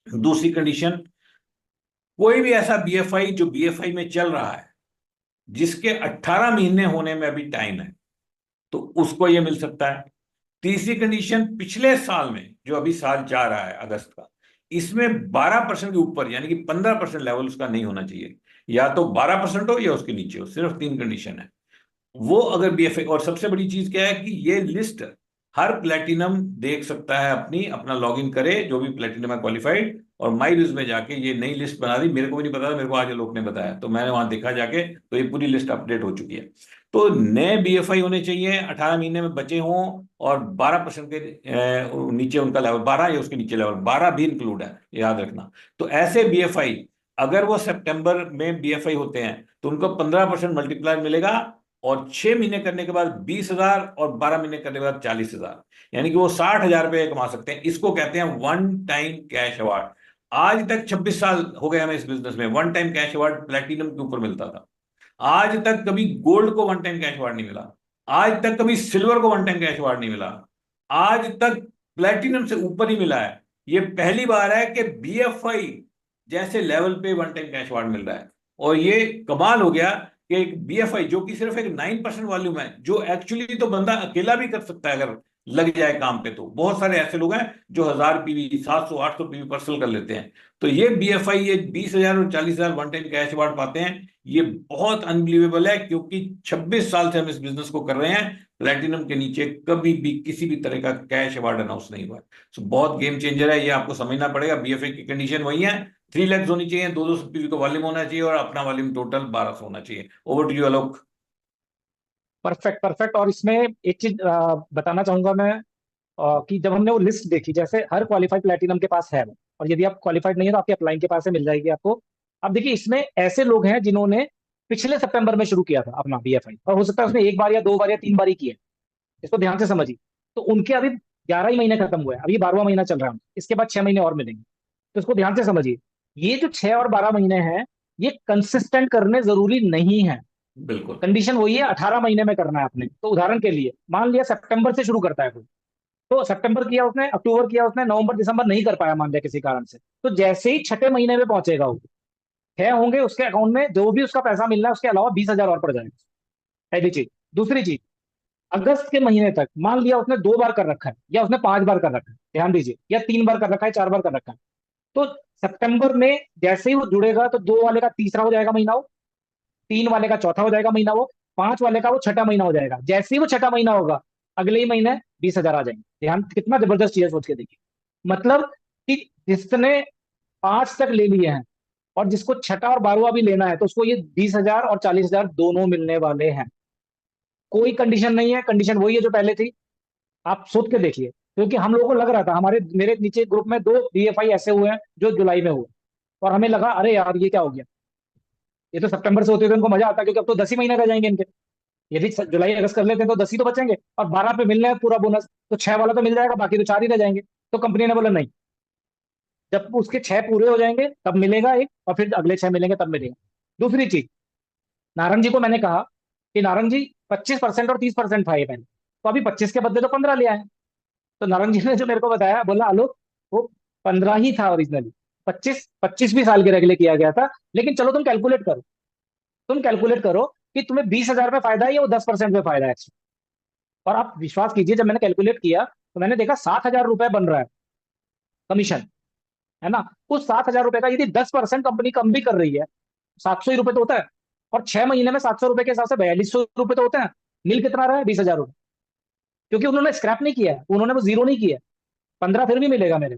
दूसरी कंडीशन, कोई भी ऐसा बीएफआई जो बीएफआई में चल रहा है, जिसके 18 महीने होने में अभी टाइम है, तो उसको ये मिल सकता है। तीसरी कंडीशन, पिछले साल में जो अभी साल जा रहा है अगस्त का, इसमें 12% के ऊपर यानी कि 15% लेवल उसका नहीं होना चाहिए। या तो 12% हो या उसके नीचे हो, सिर्फ तीन कंडीशन है। वो अगर बीएफए, और सबसे बड़ी चीज क्या है कि ये लिस्ट हर प्लेटिनम देख सकता है, अपनी अपना लॉगिन करे जो भी प्लेटिनम है क्वालिफाइड, और माई विज में जाके ये नई लिस्ट बना दी। मेरे को भी नहीं पता था, मेरे को आज लोग ने बताया, तो मैंने वहां देखा जाके, तो ये पूरी लिस्ट अपडेट हो चुकी है। तो नए बीएफआई होने चाहिए, 18 महीने में बचे हों, और 12% के नीचे उनका लेवल, 12 या उसके नीचे लेवल, 12 भी इंक्लूड है, याद रखना। तो ऐसे बीएफआई, अगर वो सितंबर में बीएफआई होते हैं, तो उनको 15% मल्टीप्लायर मिलेगा, और 6 महीने करने के बाद 20,000, और 12 महीने करने के बाद 40,000, यानी कि वो 60,000 रुपये कमा सकते हैं। इसको कहते हैं वन टाइम कैश अवार्ड। आज तक 26 साल हो गए हमें इस बिजनेस में, one time cash award platinum के ऊपर मिलता था। आज तक कभी गोल्ड को वन टाइम कैश अवार्ड नहीं मिला। आज तक कभी सिल्वर को वन टाइम कैश अवार्ड नहीं मिला, आज तक प्लेटिनम से ऊपर ही मिला है। ये पहली बार है कि बीएफआई जैसे लेवल पे वन टाइम कैश अवार्ड मिल रहा है। और ये कमाल हो गया कि एक बीएफआई जो कि सिर्फ एक 9% वॉल्यूम है, जो एक्चुअली तो बंदा अकेला भी कर सकता है अगर लग जाए काम पे। तो बहुत सारे ऐसे लोग हैं जो 1000 पीवी, 700 800 पीवी पर्सल कर लेते हैं। तो ये बीएफआई ये 20,000 और 40,000 वन टाइम कैश अवार्ड पाते हैं, ये बहुत अनबिलीवेबल है, क्योंकि 26 साल से हम इस बिजनेस को कर रहे हैं, प्लेटिनम के नीचे कभी भी किसी भी तरह का कैश अवार्ड अनाउंस नहीं हुआ। सो बहुत गेम चेंजर है, ये आपको समझना पड़ेगा। बीएफआई की कंडीशन वही है, 3 लैक्स होनी चाहिए, 200 पीवी का वॉल्यूम होना चाहिए, और अपना वॉल्यूम टोटल 1200 होना चाहिए। Over to you Alok. Perfect perfect. और इसमें एक चीज बताना चाहूंगा मैं, कि जब हमने वो लिस्ट देखी, जैसे हर क्वालिफाइड प्लेटिनम के पास है वो, और यदि आप क्वालिफाइड नहीं है तो आपके अपलाइन के पास से मिल जाएगी आपको। अब देखिए, इसमें ऐसे लोग हैं जिन्होंने पिछले सितंबर में शुरू किया था अपना बीएफआई, और हो सकता है उसने एक बार या दो बार या तीन बार ही किया है। इसको ध्यान से समझिए। तो उनके अभी 11 ही महीने खत्म हुए हैं, अभी 12वां महीना चल रहा है, इसके बाद 6 महीने और मिलेंगे। तो इसको ध्यान से समझिए। ये जो 6 और 12 महीने हैं, ये कंसिस्टेंट करने जरूरी नहीं है। बिल्कुल। कंडीशन वही है, 18 महीने में करना है आपने। तो उदाहरण के लिए मान लिया सितंबर से शुरू करता है कोई, तो सितंबर किया उसने, अक्टूबर किया उसने, नवंबर दिसंबर नहीं कर पाया मान लिया किसी कारण से, तो जैसे ही छठे महीने में पहुंचेगा वो, 6 होंगे, उसके अकाउंट में जो भी उसका पैसा मिलना है उसके अलावा 20,000 और पड़ जाएगा। पहली चीज। दूसरी चीज, अगस्त के महीने तक मान लिया उसने 2 बार कर रखा है, या उसने 5 बार कर रखा है, ध्यान दीजिए, या 3 बार कर रखा है, 4 बार कर रखा है, तो सितंबर में जैसे ही वो जुड़ेगा तो 2 वाले का तीसरा हो जाएगा महीना वो, 3 वाले का चौथा हो जाएगा महीना वो, 5 वाले का वो छठा महीना हो जाएगा। जैसे ही वो छठा महीना होगा, अगले ही महीने 20,000 आ जाएंगे। ध्यान, कितना जबरदस्त चीज है, सोच के देखिए। मतलब कि जिसने 5 तक ले लिए हैं, और जिसको छठा और 12वां भी लेना है, तो उसको ये 20,000 और 40,000 दोनों मिलने वाले हैं। कोई कंडीशन नहीं है, कंडीशन वही है जो पहले थी। आप सोच के देखिए। क्योंकि हम लोगों को लग रहा था, हमारे मेरे नीचे ग्रुप में 2 बीएफआई ऐसे हुए हैं जो जुलाई में हुए, और हमें लगा अरे यार ये क्या हो गया, ये तो सितंबर से होते थे उनको मजा आता, क्योंकि अब तो 10 ही महीने रह जाएंगे इनके। यदि जुलाई अगस्त कर लेते हैं तो 10 ही तो बचेंगे, और 12 पे मिलना है पूरा बोनस, तो 6 वाला तो मिल जाएगा, बाकी तो 4 ही रह जाएंगे। तो कंपनी ने बोला नहीं, जब उसके 6 पूरे हो जाएंगे तब मिलेगा एक, और फिर अगले 6 मिलेंगे तब मिलेगा। दूसरी चीज, नारंग जी को मैंने कहा कि नारंग जी 25% और 30% था ये पहले, तो अभी 25 के बदले तो 15 ले आए। तो नारंग जी ने जो मेरे को बताया, बोला आलोक, वो 15 ही था ओरिजिनली, 25 भी साल के लिए किया गया था, लेकिन चलो तुम कैलकुलेट करो, तुम कैलकुलेट करो कि तुम्हें 20,000 में फायदा है या वो 10% में फायदा है एक्स्ट्रा। और आप विश्वास कीजिए, जब मैंने कैलकुलेट किया तो मैंने देखा 7,000 रुपए बन रहा है कमीशन, है ना। उस 7,000 रुपए का यदि 10% कंपनी कम भी कर रही है, 700 ही रुपए तो होता है, और 6 महीने में 700 रुपए के हिसाब से 4200 रुपए तो होते हैं। मिल कितना रहा है? 20,000 रुपए। क्योंकि उन्होंने स्क्रैप नहीं किया है, उन्होंने वो जीरो नहीं किया है। 15 फिर भी मिलेगा मेरे।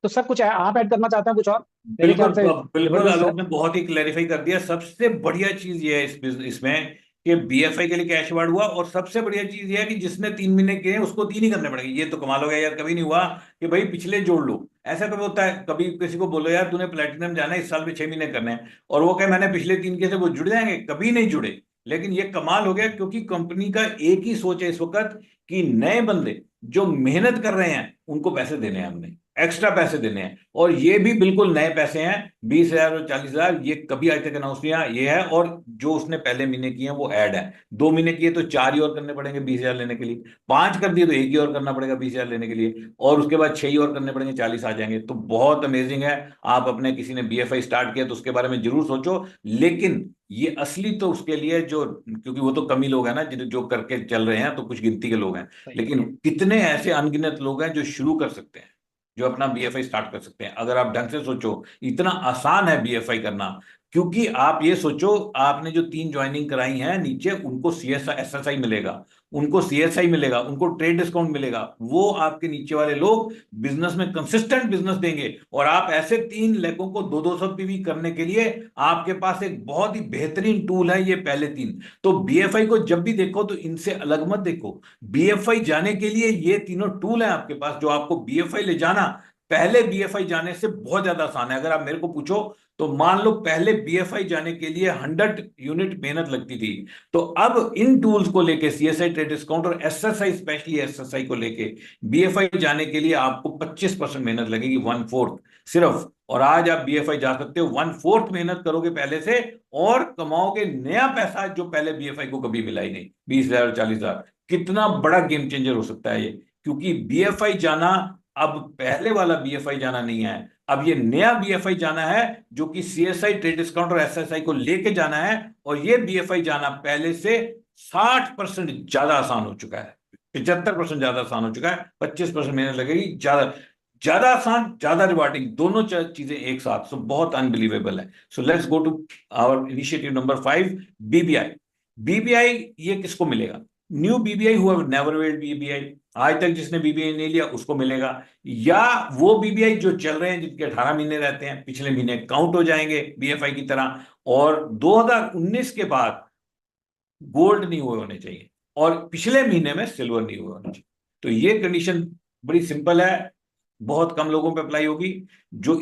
तो सब कुछ है। आप ऐड करना चाहते हैं कुछ और? मेरे बिल्कुल। ख्याल से बिल्कुल जबरदस्त है। आलोक ने बहुत ही क्लैरिफाई कर दिया। सबसे बढ़िया चीज ये है इसमें कि बीएफआई के लिए कैश अवार्ड हुआ, और सबसे बढ़िया चीज ये है कि जिसने 3 महीने किए हैं उसको 3 ही करने पड़ेंगे। ये तो कमाल हो गया यार, कभी नहीं हुआ कि भाई पिछले जोड़ लो। ऐसा कभी होता है? कभी किसी को बोलो यार तूने प्लेटिनम जाना है, इस साल में 6 महीने करने हैं, और वो कहे मैंने पिछले 3 किए थे, वो जुड़ जाएंगे? कभी नहीं जुड़े। लेकिन ये कमाल हो गया, क्योंकि कंपनी का एक ही सोच है इस वक्त कि नए बंदे जो मेहनत कर रहे हैं उनको पैसे देने हैं, हमने एक्स्ट्रा पैसे देने हैं। और ये भी बिल्कुल नए पैसे हैं, 20,000 और 40,000, ये कभी आज तक अनाउंस नहीं हुआ। ये है, और जो उसने पहले महीने किए हैं वो ऐड है। 2 महीने किए तो 4 ही और करने पड़ेंगे 20,000 लेने के लिए, 5 कर दिए तो एक ही और करना पड़ेगा 20,000 लेने के लिए, और उसके बाद 6 ही और करने पड़ेंगे, 40 आ जाएंगे। तो बहुत अमेजिंग है। आप अपने किसी ने बीएफआई स्टार्ट किया तो उसके बारे में जरूर सोचो। लेकिन ये असली तो उसके लिए जो, क्योंकि वो तो कम ही लोग हैं ना जो करके चल रहे हैं, तो कुछ गिनती के लोग हैं। सही बात। लेकिन कितने ऐसे अनगिनत लोग हैं जो शुरू कर सकते हैं, जो अपना बीएफआई स्टार्ट कर सकते हैं। अगर आप ढंग से सोचो, इतना आसान है बीएफआई करना। क्योंकि आप ये सोचो, आपने जो 3 ज्वाइनिंग कराई हैं नीचे, उनको सीएसआई एसएसआई मिलेगा, उनको सीएसआई मिलेगा, उनको ट्रेड डिस्काउंट मिलेगा। वो आपके नीचे वाले लोग बिजनेस में कंसिस्टेंट बिजनेस देंगे, और आप ऐसे 3 लेगों को 200-200 पीवी करने के लिए आपके पास एक बहुत ही बेहतरीन टूल है ये पहले 3। तो बीएफआई को जब भी देखो तो इनसे अलग मत देखो। बीएफआई जाने के लिए ये तीनों टूल हैं आपके पास, जो आपको बीएफआई ले जाना पहले बीएफआई जाने से बहुत ज्यादा आसान है। अगर आप मेरे को पूछो तो मान लो पहले बीएफआई जाने के लिए 100 यूनिट मेहनत लगती थी, तो अब इन टूल्स को लेके, सीएसआई, ट्रेड डिस्काउंट और एसएसआई, स्पेशली एसएसआई को लेके बीएफआई जाने के लिए आपको 25% मेहनत लगेगी, 1/4 सिर्फ। और आज आप बीएफआई जा सकते हो, 1/4 मेहनत करोगे पहले से, और कमाओगे नया पैसा जो पहले बीएफआई को कभी मिला ही नहीं, 20,000, 40,000। कितना बड़ा गेम चेंजर हो सकता है ये, क्योंकि बीएफआई जाना अब पहले वाला बीएफआई जाना नहीं है, अब ये नया बीएफआई जाना है, जो कि सीएसआई, ट्रेड डिस्काउंट और एसएसआई को लेके जाना है। और ये बीएफआई जाना पहले से 60% ज्यादा आसान हो चुका है, 75% ज्यादा आसान हो चुका है, 25% मेहनत लगेगी, ज्यादा ज्यादा आसान, ज्यादा रिवार्डिंग, दोनों चीजें एक साथ। सो बहुत अनबिलीवेबल है। So let's go to our initiative number 5, BBI. BBI ये किसको मिलेगा? New BBI who never availed BBI, आज तक जिसने बीबीआई नहीं लिया उसको मिलेगा, या वो बीबीआई जो चल रहे हैं जिनके 18 महीने रहते हैं, पिछले महीने काउंट हो जाएंगे बीएफआई की तरह, और 2019 के बाद गोल्ड नहीं हुए होने चाहिए, और पिछले महीने में सिल्वर नहीं हुए होने चाहिए। तो ये कंडीशन बड़ी सिंपल है, बहुत कम लोगों पे अप्लाई होगी। जो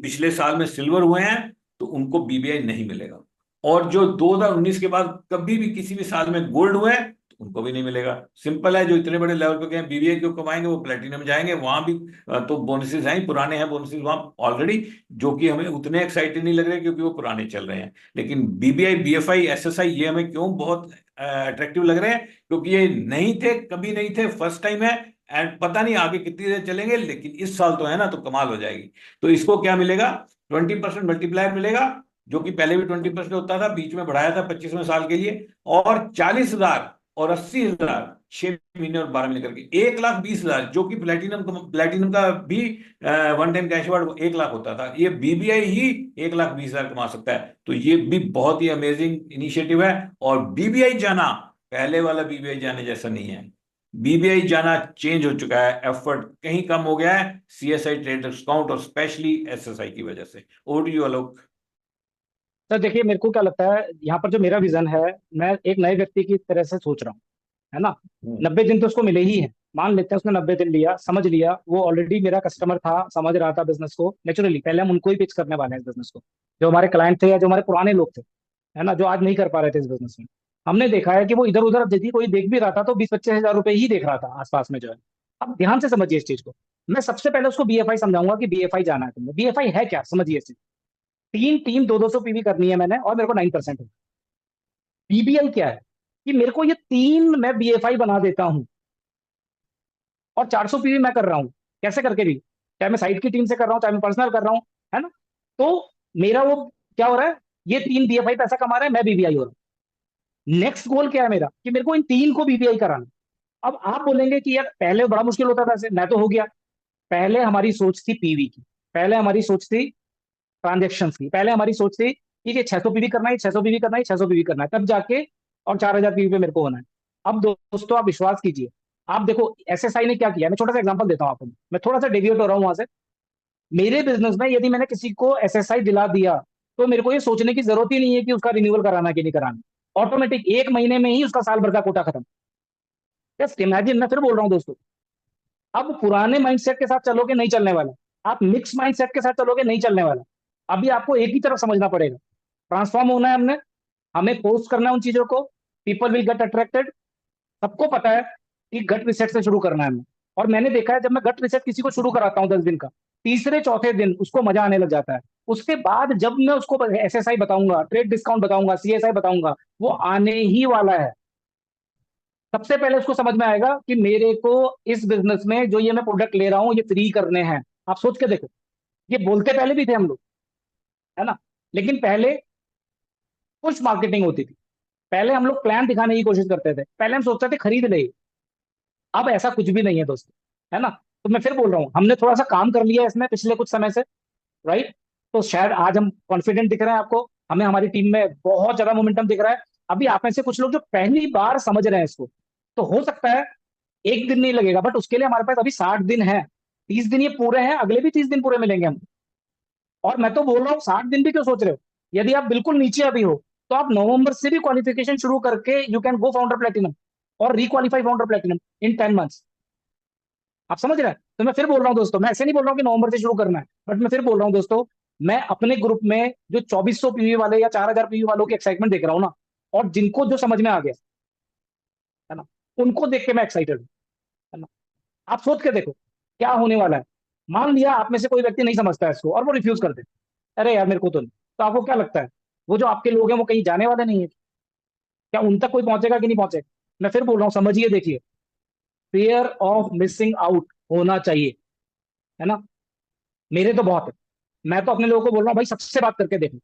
पिछले साल में सिल्वर हुए हैं तो उनको बीबीआई नहीं मिलेगा, और जो 2019 के बाद कभी भी किसी भी साल में गोल्ड हुए हैं तो उनको भी नहीं मिलेगा। सिंपल है, जो इतने बड़े लेवल पे गए बीबीआई क्यों कमाएंगे, वो प्लेटिनम जाएंगे, वहां भी तो बोनसेस हैं, पुराने हैं बोनसेस वहां ऑलरेडी, जो कि हमें उतने एक्साइटेड नहीं लग रहे क्योंकि वो पुराने चल रहे हैं। लेकिन बीबीआई, बीएफआई, एसएसआई ये हमें क्यों बहुत अट्रैक्टिव लग रहे हैं? क्योंकि ये नहीं थे, कभी नहीं थे, फर्स्ट टाइम है, एंड पता नहीं आगे कितनी देर चलेंगे, लेकिन इस साल तो है ना, तो कमाल हो जाएगी। तो इसको क्या मिलेगा? 20% मल्टीप्लायर मिलेगा, जो कि पहले भी 20% होता था, बीच में बढ़ाया था 25वें साल के लिए, और 40,000 और 80,000 6 महीने और 12 महीने करके 1,20,000, जो कि प्लेटिनम का भी one time cash award 1 lakh होता था, ये बीबीआई ही 1,20,000 कमा सकता है। तो ये भी बहुत ही अमेजिंग इनिशिएटिव है। और बीबीआई जाना पहले वाला बीबीआई जाने जैसा नहीं है, बीबीआई जाना चेंज हो चुका है, एफर्ट कहीं कम हो गया है, सीएसआई, ट्रेड डिस्काउंट और स्पेशली एसएसआई की वजह से। Over to you Alok. Sir देखिए, मेरे को क्या लगता है, यहाँ पर जो मेरा विजन है, मैं एक नए व्यक्ति की तरह से सोच रहा हूँ, है ना। हम्म। 90 दिन तो उसको मिले ही हैं, मान लेते हैं उसने 90 दिन लिया, समझ लिया, वो ऑलरेडी मेरा कस्टमर था, समझ रहा था बिजनेस को, नेचुरली पहले हम उनको ही पिच करने वाले हैं इस बिजनेस को, जो हमारे क्लाइंट थे या जो हमारे पुराने लोग थे, है ना, जो आज नहीं कर पा रहे थे इस बिजनेस में। हमने देखा है कि वो इधर उधर यदि कोई देख भी रहा था तो 20-25 हजार रुपए ही देख रहा था आसपास में जो है। अब ध्यान से समझिए इस चीज को। मैं सबसे पहले उसको बीएफआई समझाऊंगा कि बीएफआई जाना है तुमने, बीएफआई है क्या, समझिए इस चीज। तीन टीम 200 पीवी करनी है मैंने, और मेरे को 9% है। बीबीएल क्या है, कि मेरे को ये तीन मैं बीएफआई बना देता हूं, और 400 पीवी मैं कर रहा हूं, कैसे करके भी, चाहे मैं साइड की टीम से कर रहा हूं, चाहे मैं पर्सनल कर रहा हूं, है ना। तो मेरा वो क्या हो रहा है, ये तीन बीएफआई पैसा कमा रहे हैं, मैं बीबीआई हो रहा हूं। नेक्स्ट गोल क्या है मेरा, कि मेरे को इन तीन को बीबीआई कराना। अब आप बोलेंगे कि यार पहले बड़ा मुश्किल होता था, ऐसे मैं तो हो गया। पहले हमारी सोच थी पीवी की, पहले हमारी सोच थी ट्रांजेक्शन की, पहले हमारी सोच थी कि 600 पीवी करना है, 600 पीवी करना है, 600 पीवी करना है, तब जाके और 4,000 पीवी पे मेरे को होना है। अब दोस्तों आप विश्वास कीजिए, आप देखो एसएसआई ने क्या किया, मैं छोटा सा एग्जांपल देता हूं आपको, मैं थोड़ा सा डेविएट हो रहा हूं वहां से। मेरे बिजनेस में यदि मैंने किसी को एसएसआई दिला दिया, तो मेरे को ये सोचने की जरूरत ही नहीं है कि उसका रिन्यूअल कराना कि नहीं कराना, ऑटोमेटिक 1 महीने में ही उसका साल भर का कोटा खत्म। जस्ट इमेजिन, मैं फिर बोल रहा हूँ दोस्तों, अब पुराने माइंडसेट के साथ चलोगे नहीं चलने वाला, आप मिक्स माइंडसेट के साथ चलोगे नहीं चलने वाला। अभी आपको एक ही तरफ समझना पड़ेगा, ट्रांसफॉर्म होना है हमने, हमें पोस्ट करना है उन चीजों को, पीपल विल गेट अट्रैक्टेड। सबको पता है कि गट रिसेट से शुरू करना है हमें, और मैंने देखा है जब मैं गट रिसेट किसी को शुरू कराता हूँ 10 दिन का, तीसरे चौथे दिन उसको मजा आने लग जाता है। उसके बाद जब मैं उसको एसएसआई बताऊंगा, ट्रेड डिस्काउंट बताऊंगा, सीएसआई बताऊंगा, वो आने ही वाला है। सबसे पहले उसको समझ में आएगा कि मेरे को इस बिजनेस में जो ये मैं प्रोडक्ट ले रहा हूँ ये फ्री करने हैं। आप सोच के देखो, ये बोलते पहले भी थे हम लोग, है ना, लेकिन पहले पुश मार्केटिंग होती थी, पहले हम लोग प्लान दिखाने की कोशिश करते थे, पहले हम सोचते थे खरीद ले। अब ऐसा कुछ भी नहीं है दोस्तों, है ना। तो मैं फिर बोल रहा हूँ, हमने थोड़ा सा काम कर लिया है इसमें पिछले कुछ समय से, राइट। तो शायद आज हम कॉन्फिडेंट दिख रहे हैं आपको, हमें हमारी टीम में बहुत ज्यादा मोमेंटम दिख रहा है। अभी आप में से कुछ लोग जो पहली बार समझ रहे हैं इसको, तो हो सकता है एक दिन नहीं लगेगा, बट उसके लिए हमारे पास अभी 60 दिन है, 30 दिन ये पूरे हैं, अगले भी 30 दिन पूरे मिलेंगे हम। और मैं तो बोल रहा हूँ 60 दिन भी क्यों सोच रहे हो, यदि आप बिल्कुल नीचे अभी हो, तो आप नवंबर से भी क्वालिफिकेशन शुरू करके you can go founder platinum और रिक्वालिफाई फाउंडर प्लेटिनम इन 10 मंथ्स। आप समझ रहे हैं? तो मैं फिर बोल रहा हूँ दोस्तों, मैं ऐसे नहीं बोल रहा हूँ कि नवंबर से शुरू करना है, बट मैं फिर बोल रहा हूँ दोस्तों, मैं अपने ग्रुप में जो 2400 पीवी वाले या 4000 पीवी वालों की एक्साइटमेंट देख रहा हूँ ना, और जिनको जो समझ में आ गया है ना, उनको देख के मैं एक्साइटेड हूँ, है ना। आप सोच के देखो क्या होने वाला है। मान लिया आप में से कोई व्यक्ति नहीं समझता है इसको और वो रिफ्यूज कर दे, अरे यार मेरे को तो नहीं, तो आपको क्या लगता है वो जो आपके लोग हैं वो कहीं जाने वाले नहीं है? क्या उन तक कोई पहुंचेगा कि नहीं पहुंचेगा? मैं फिर बोल रहा हूँ, समझिए, देखिए, फेयर ऑफ मिसिंग आउट होना चाहिए, है ना। मेरे तो बहुत है। मैं तो अपने लोगों को बोल रहा हूँ भाई, सबसे बात करके देखो।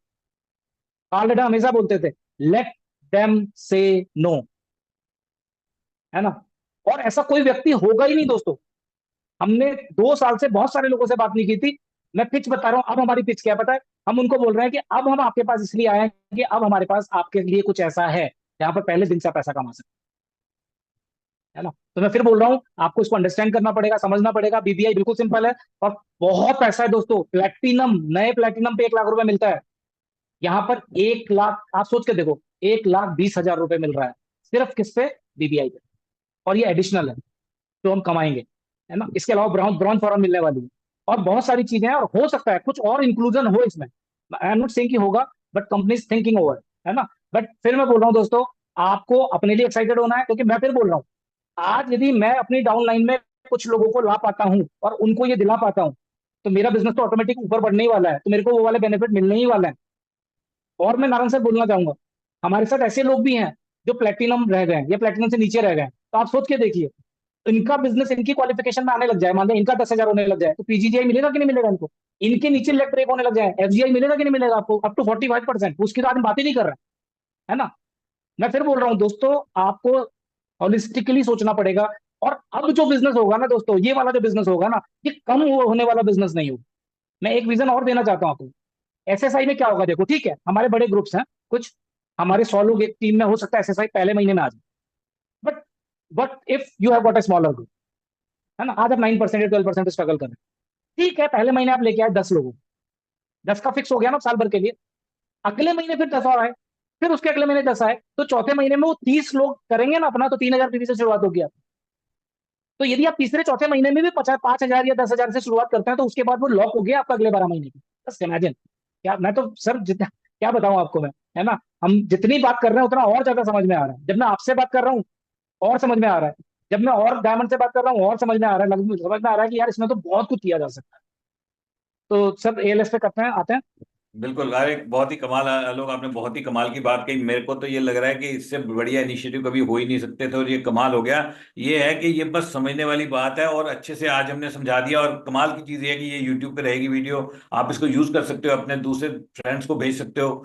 कार्ल लेडर हमेशा बोलते थे, लेट देम से नो, है ना। और ऐसा कोई व्यक्ति होगा ही नहीं दोस्तों। हमने 2 साल से बहुत सारे लोगों से बात नहीं की थी। मैं पिच बता रहा हूं, अब हमारी पिच क्या है पता है? हम उनको बोल रहे हैं कि अब हम आपके पास इसलिए आए हैं कि अब हमारे पास आपके लिए कुछ ऐसा है जहां पर पहले दिन से आप पैसा कमा सकते हैं, है ना। तो मैं फिर बोल रहा हूँ, आपको इसको अंडरस्टैंड करना पड़ेगा, समझना पड़ेगा। बीबीआई बिल्कुल सिंपल है और बहुत पैसा है दोस्तों। प्लेटिनम, नए प्लेटिनम पे 1 लाख रुपए मिलता है। यहाँ पर 1 लाख, आप सोच के देखो, 1,20,000 रुपए मिल रहा है सिर्फ किससे? बीबीआई पे। और ये एडिशनल है जो हम कमाएंगे, है ना। इसके अलावा ब्राउन ब्रॉन्ज फॉरम मिलने वाली है और बहुत सारी चीजें हैं, और हो सकता है कुछ और इंक्लूजन हो इसमें। आई एम नॉट सेइंग कि होगा, but company is thinking over, है ना। बट फिर मैं बोल रहा हूँ दोस्तों, आपको अपने लिए एक्साइटेड होना है, क्योंकि मैं फिर बोल रहा हूँ, आज यदि मैं अपनी डाउन लाइन में कुछ लोगों को ला पाता हूँ और उनको ये दिला पाता हूँ, तो मेरा बिजनेस तो ऑटोमेटिक ऊपर बढ़ने ही वाला है, तो मेरे को वो वाले बेनिफिट मिलने ही वाला है। और मैं नारायण सर बोलना चाहूंगा, हमारे साथ ऐसे लोग भी हैं जो प्लेटिनम रह गए हैं या प्लेटिनम से नीचे रह गए हैं। तो आप सोच के देखिए, इनका बिजनेस इनकी क्वालिफिकेशन में आने लग जाए, मान लो इनका 10,000 होने लग जाए, तो पीजीजीआई मिलेगा कि नहीं मिलेगा इनको? इनके नीचे लेग ब्रेक होने लग जाए, एफजीआई मिलेगा कि नहीं मिलेगा आपको? अप टू 45%, उसकी तो आदमी बात ही नहीं कर रहा है ना। मैं फिर बोल रहा हूँ दोस्तों, आपको हॉलिस्टिकली सोचना पड़ेगा। और अब जो बिजनेस होगा ना दोस्तों, ये वाला जो बिजनेस होगा ना, ये कम होने वाला बिजनेस नहीं होगा। मैं एक विजन और देना चाहता हूँ आपको। एसएसआई में क्या होगा देखो, ठीक है, हमारे बड़े ग्रुप्स हैं कुछ, हमारे 100 लोग एक टीम में, हो सकता है एसएसआई पहले महीने में आ जाए, but if you have got a smaller group, है ना, आज आप 9% या 12% स्ट्रगल कर रहे हैं, ठीक है, पहले महीने आप लेके आए 10 लोगों को, 10 का फिक्स हो गया ना साल भर के लिए। अगले महीने फिर 10 और आए, फिर उसके अगले महीने 10 आए, तो चौथे महीने में वो 30 लोग करेंगे ना अपना, तो 3,000 पीवी से शुरुआत होगी आप। तो यदि आप तीसरे चौथे महीने में भी 5,000 या 10,000 से शुरुआत करते हैं, तो उसके बाद वो लॉक हो गया आपका अगले 12 महीने की। बस इमेजिन, क्या मैं तो सर जितना क्या बताऊं आपको मैं, है ना। हम जितनी बात कर रहे हैं उतना और ज्यादा समझ में आ रहा है। जब मैं आपसे बात कर रहा हूँ और समझ में आ रहा है, जब मैं और डायमंड से बात कर रहा हूँ और समझ में आ रहा है, समझ में आ रहा है कि यार इसमें तो बहुत कुछ किया जा सकता है। तो सब एएलएस पे करते हैं, आते हैं। बिल्कुल। अरे बहुत ही कमाल लोग, आपने बहुत ही कमाल की बात कही। मेरे को तो ये लग रहा है कि इससे बढ़िया इनिशिएटिव कभी हो ही नहीं सकते थे, और ये कमाल हो गया। ये है कि ये बस समझने वाली बात है, और अच्छे से आज हमने समझा दिया। और कमाल की चीज़ ये है कि ये यूट्यूब पे रहेगी वीडियो, आप इसको यूज कर सकते हो, अपने दूसरे फ्रेंड्स को भेज सकते हो,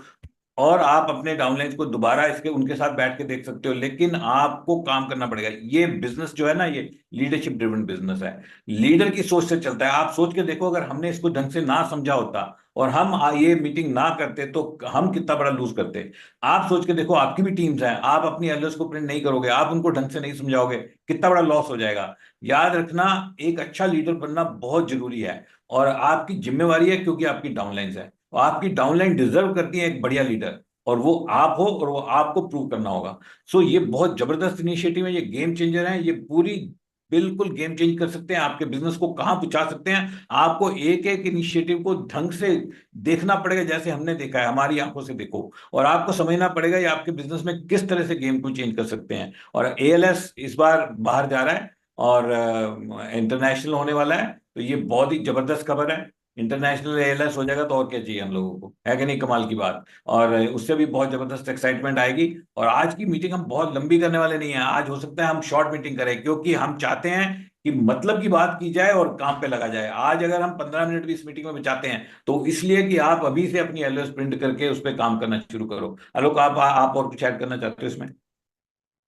और आप अपने डाउनलाइंस को दोबारा इसके उनके साथ बैठ के देख सकते हो। लेकिन आपको काम करना पड़ेगा। ये बिजनेस जो है ना, ये लीडरशिप ड्रिवन बिजनेस है। लीडर की सोच से चलता है। आप सोच के देखो, अगर हमने इसको ढंग से ना समझा होता और हम ये मीटिंग ना करते, तो हम कितना बड़ा लूज करते। आप सोच के देखो, आपकी भी टीम्स हैं, आप अपनी एल्डर्स को प्रिंट नहीं करोगे, आप उनको ढंग से नहीं समझाओगे, कितना बड़ा लॉस हो जाएगा। याद रखना, एक अच्छा लीडर बनना बहुत जरूरी है, और आपकी जिम्मेवारी है, क्योंकि आपकी डाउनलाइंस है, और आपकी डाउनलाइन डिजर्व करती है एक बढ़िया लीडर, और वो आप हो, और वो आपको प्रूव करना होगा। सो ये बहुत जबरदस्त इनिशिएटिव है, ये गेम चेंजर है, ये पूरी बिल्कुल गेम चेंज कर सकते हैं, आपके बिजनेस को कहां पहुंचा सकते हैं। आपको एक एक इनिशिएटिव को ढंग से देखना पड़ेगा, जैसे हमने देखा है, हमारी आंखों से देखो, और आपको समझना पड़ेगा ये आपके बिजनेस में किस तरह से गेम को चेंज कर सकते हैं। और एएलएस इस बार बाहर जा रहा है, और इंटरनेशनल होने वाला है, तो ये बहुत ही जबरदस्त खबर है। इंटरनेशनल एएलएस हो जाएगा तो और क्या चाहिए हम लोगों को, है कि नहीं? कमाल की बात। और उससे भी बहुत जबरदस्त एक्साइटमेंट आएगी। और आज की मीटिंग हम बहुत लंबी करने वाले नहीं है, आज हो सकता है हम शॉर्ट मीटिंग करें, क्योंकि हम चाहते हैं कि मतलब की बात की जाए और काम पे लगा जाए। आज अगर हम 15 मिनट भी इस मीटिंग में बचाते हैं, तो इसलिए कि आप अभी से अपनी एलओएस प्रिंट करके उस पर काम करना शुरू करो। आलोक, आप और कुछ ऐड करना चाहते हो इसमें?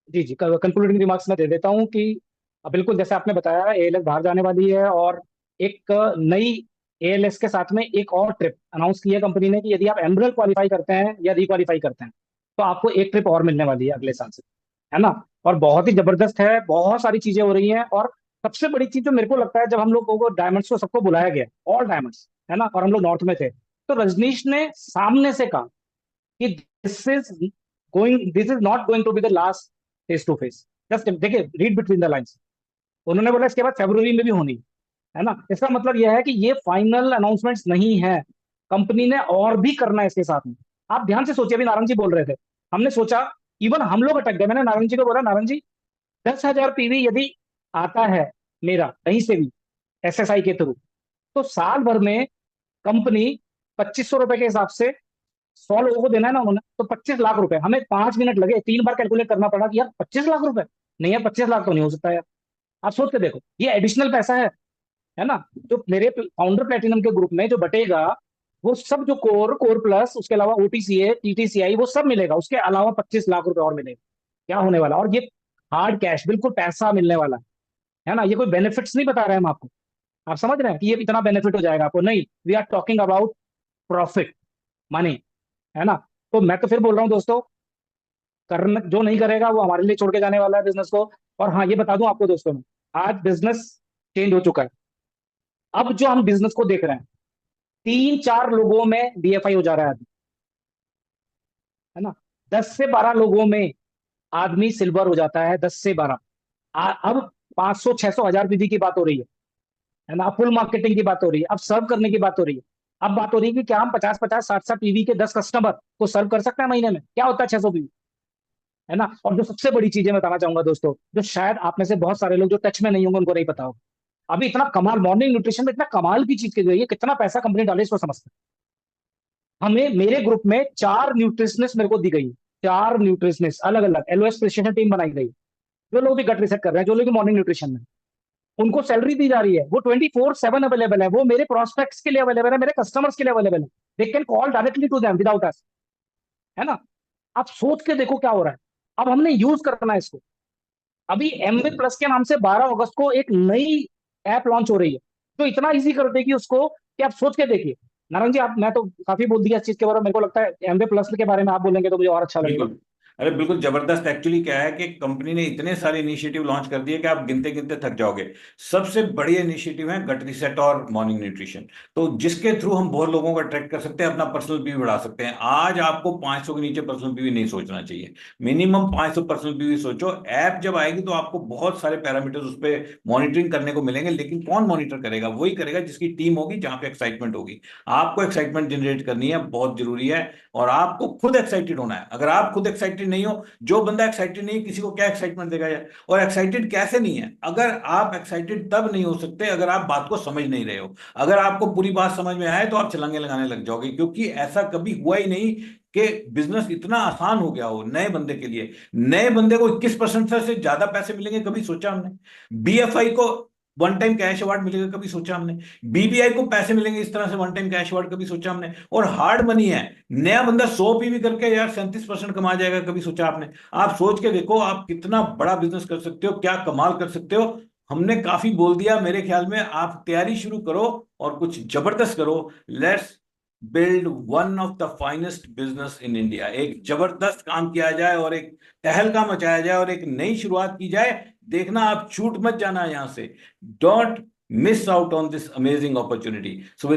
जी जी, कंक्लूडिंग रिमार्क्स मैं दे देता हूँ कि बिल्कुल जैसे आपने बताया, एएलएस बाहर जाने वाली है, और एक नई एएलएस के साथ में एक और ट्रिप अनाउंस की है कंपनी ने, कि यदि आप एम्ब्रल क्वालिफाई करते हैं या रिक्वालिफाई करते हैं, तो आपको एक ट्रिप और मिलने वाली है अगले साल से, है ना। और बहुत ही जबरदस्त है, बहुत सारी चीजें हो रही हैं। और सबसे बड़ी चीज जो मेरे को लगता है, जब हम लोगों को डायमंड्स को सबको बुलाया गया, ऑल डायमंड्स, है ना, और हम लोग नॉर्थ में थे, तो रजनीश ने सामने से कहा कि this is not going to be the last face to face. Just देखिए, रीड बिटवीन द लाइन्स। उन्होंने बोला इसके बाद फरवरी में भी होनी है ना। इसका मतलब यह है कि ये फाइनल अनाउंसमेंट्स नहीं है, कंपनी ने और भी करना है इसके साथ में। आप ध्यान से सोचिए, अभी नारंग जी बोल रहे थे, हमने सोचा, इवन हम लोग अटक गए। मैंने नारंग जी को बोला, नारंग जी 10,000 पीवी यदि आता है मेरा कहीं से भी एसएसआई के थ्रू, तो साल भर में कंपनी 2,500 रुपए के हिसाब से 100 लोगों को देना है ना उन्होंने, तो 25 लाख रुपए। हमें 5 मिनट लगे, 3 बार कैलकुलेट करना पड़ा कि यार 25 लाख रुपए, नहीं यार 25 लाख तो नहीं हो सकता यार। आप सोच के देखो, ये एडिशनल पैसा है ना, जो मेरे फाउंडर प्लेटिनम के ग्रुप में जो बटेगा, वो सब जो कोर कोर प्लस उसके अलावा ओटीसीए टीटीसीआई वो सब मिलेगा, उसके अलावा 25 लाख रुपए और मिलेगा। क्या होने वाला, और ये हार्ड कैश, बिल्कुल पैसा मिलने वाला है ना। ये कोई बेनिफिट्स नहीं बता रहे हैं हम आपको, आप समझ रहे हैं कि ये इतना बेनिफिट हो जाएगा आपको, नहीं, we are talking about profit, money, है ना। तो मैं तो फिर बोल रहा हूँ दोस्तों, करना जो नहीं करेगा वो हमारे लिए छोड़ के जाने वाला है बिजनेस को। और हाँ, ये बता दूं आपको दोस्तों, में आज बिजनेस चेंज हो चुका है। अब जो हम बिजनेस को देख रहे हैं, 3-4 लोगों में डीएफआई हो जा रहा है आदमी, है ना। 10 से 12 लोगों में आदमी सिल्वर हो जाता है, 10 से 12। अब 500, 600, 1000 पीवी की बात हो रही है ना। अब फुल मार्केटिंग की बात हो रही है, अब सर्व करने की बात हो रही है। अब बात हो रही है कि क्या हम 50-50, 60-60 पीवी के 10 कस्टमर को सर्व कर सकते हैं महीने में, क्या होता है 600 पीवी, है ना। और जो सबसे बड़ी चीजें मैं बताना चाहूंगा दोस्तों, जो शायद आप में से बहुत सारे लोग जो टच में नहीं होंगे उनको नहीं पता होगा, अभी इतना कमाल मॉर्निंग न्यूट्रिशन में, इतना कमाल की चीज की गई है, कितना पैसा कंपनी डाले इसको समझते हैं। हमें मेरे ग्रुप में 4 न्यूट्रिशनिस्ट मेरे को दी गई, 4 न्यूट्रिशनिस्ट अलग अलग एलओएस प्रिसिजन टीम बनाई गई, जो लोग भी गट रिसेट कर रहे हैं, जो लोग भी मॉर्निंग न्यूट्रिशन में, उनको सैलरी दी जा रही है, वो 24/7 अवेलेबल है, वो मेरे प्रोस्पेक्ट्स के लिए अवेलेबल है, मेरे कस्टमर्स के लिए अवेलेबल है। They can call directly to them without us, है ना। आप सोच के देखो क्या हो रहा है। अब हमने यूज करना है इसको। अभी एमवे प्लस के नाम से 12 अगस्त को एक नई ऐप लॉन्च हो रही है, तो इतना इजी कर देगी उसको कि आप सोच के देखिए। नारंग जी, आप, मैं तो काफी बोल दिया इस चीज के बारे में, मेरे को लगता है एमवे प्लस के बारे में आप बोलेंगे तो मुझे और अच्छा लगेगा। बिल्कुल। अरे बिल्कुल जबरदस्त। एक्चुअली क्या है कि कंपनी ने इतने सारे इनिशिएटिव लॉन्च कर दिए कि आप गिनते गिनते थक जाओगे। सबसे बढ़िया इनिशिएटिव है गट रीसेट और मॉर्निंग न्यूट्रिशन, तो जिसके थ्रू हम बहुत लोगों को अट्रैक्ट कर सकते हैं, अपना पर्सनल पीवी बढ़ा सकते हैं। आज आपको 500 के नीचे पर्सनल पीवी नहीं सोचना चाहिए, मिनिमम 500 पर्सनल पीवी सोचो। ऐप जब आएगी तो आपको बहुत सारे पैरामीटर्स उस पर मॉनिटरिंग करने को मिलेंगे, लेकिन कौन मॉनिटर करेगा? वही करेगा जिसकी टीम होगी, जहां पे एक्साइटमेंट होगी। आपको एक्साइटमेंट जनरेट करनी है, बहुत जरूरी है। और आपको खुद एक्साइटेड होना है। अगर आप खुद एक्साइटेड नहीं हो, जो बंदा एक्साइटेड नहीं है, किसी को क्या एक्साइटमेंट देगा यार? और एक्साइटेड कैसे नहीं है? अगर आप एक्साइटेड तब नहीं हो सकते अगर आप बात को समझ नहीं रहे हो। अगर आपको पूरी बात समझ में आए तो आप छलांगे लगाने लग जाओगे, क्योंकि ऐसा कभी हुआ ही नहीं कि बिजनेस इतना आसान हो गया हो नए बंदे के लिए। नए बंदे को 21% से ज्यादा पैसे मिलेंगे, कभी सोचा हमने? बीएफआई को वन टाइम कैश अवार्ड मिलेगा, कभी सोचा हमने? बीबीआई को पैसे मिलेंगे इस तरह से वन टाइम कैश अवार्ड, कभी सोचा हमने? और हार्ड मनी है। नया बंदा 100 पीवी करके यार 37% कमा जाएगा, कभी सोचा आपने? आप सोच के देखो आप कितना बड़ा बिजनेस कर सकते हो, क्या कमाल कर सकते हो। हमने काफी बोल दिया मेरे ख्याल में, आप तैयारी शुरू करो और कुछ जबरदस्त करो। Let's build one of the finest business in India. एक जबरदस्त काम किया जाए और एक तहलका मचाया जाए और एक नई शुरुआत की जाए। देखना, आप छूट मत जाना यहां से। Don't miss out on this amazing opportunity. So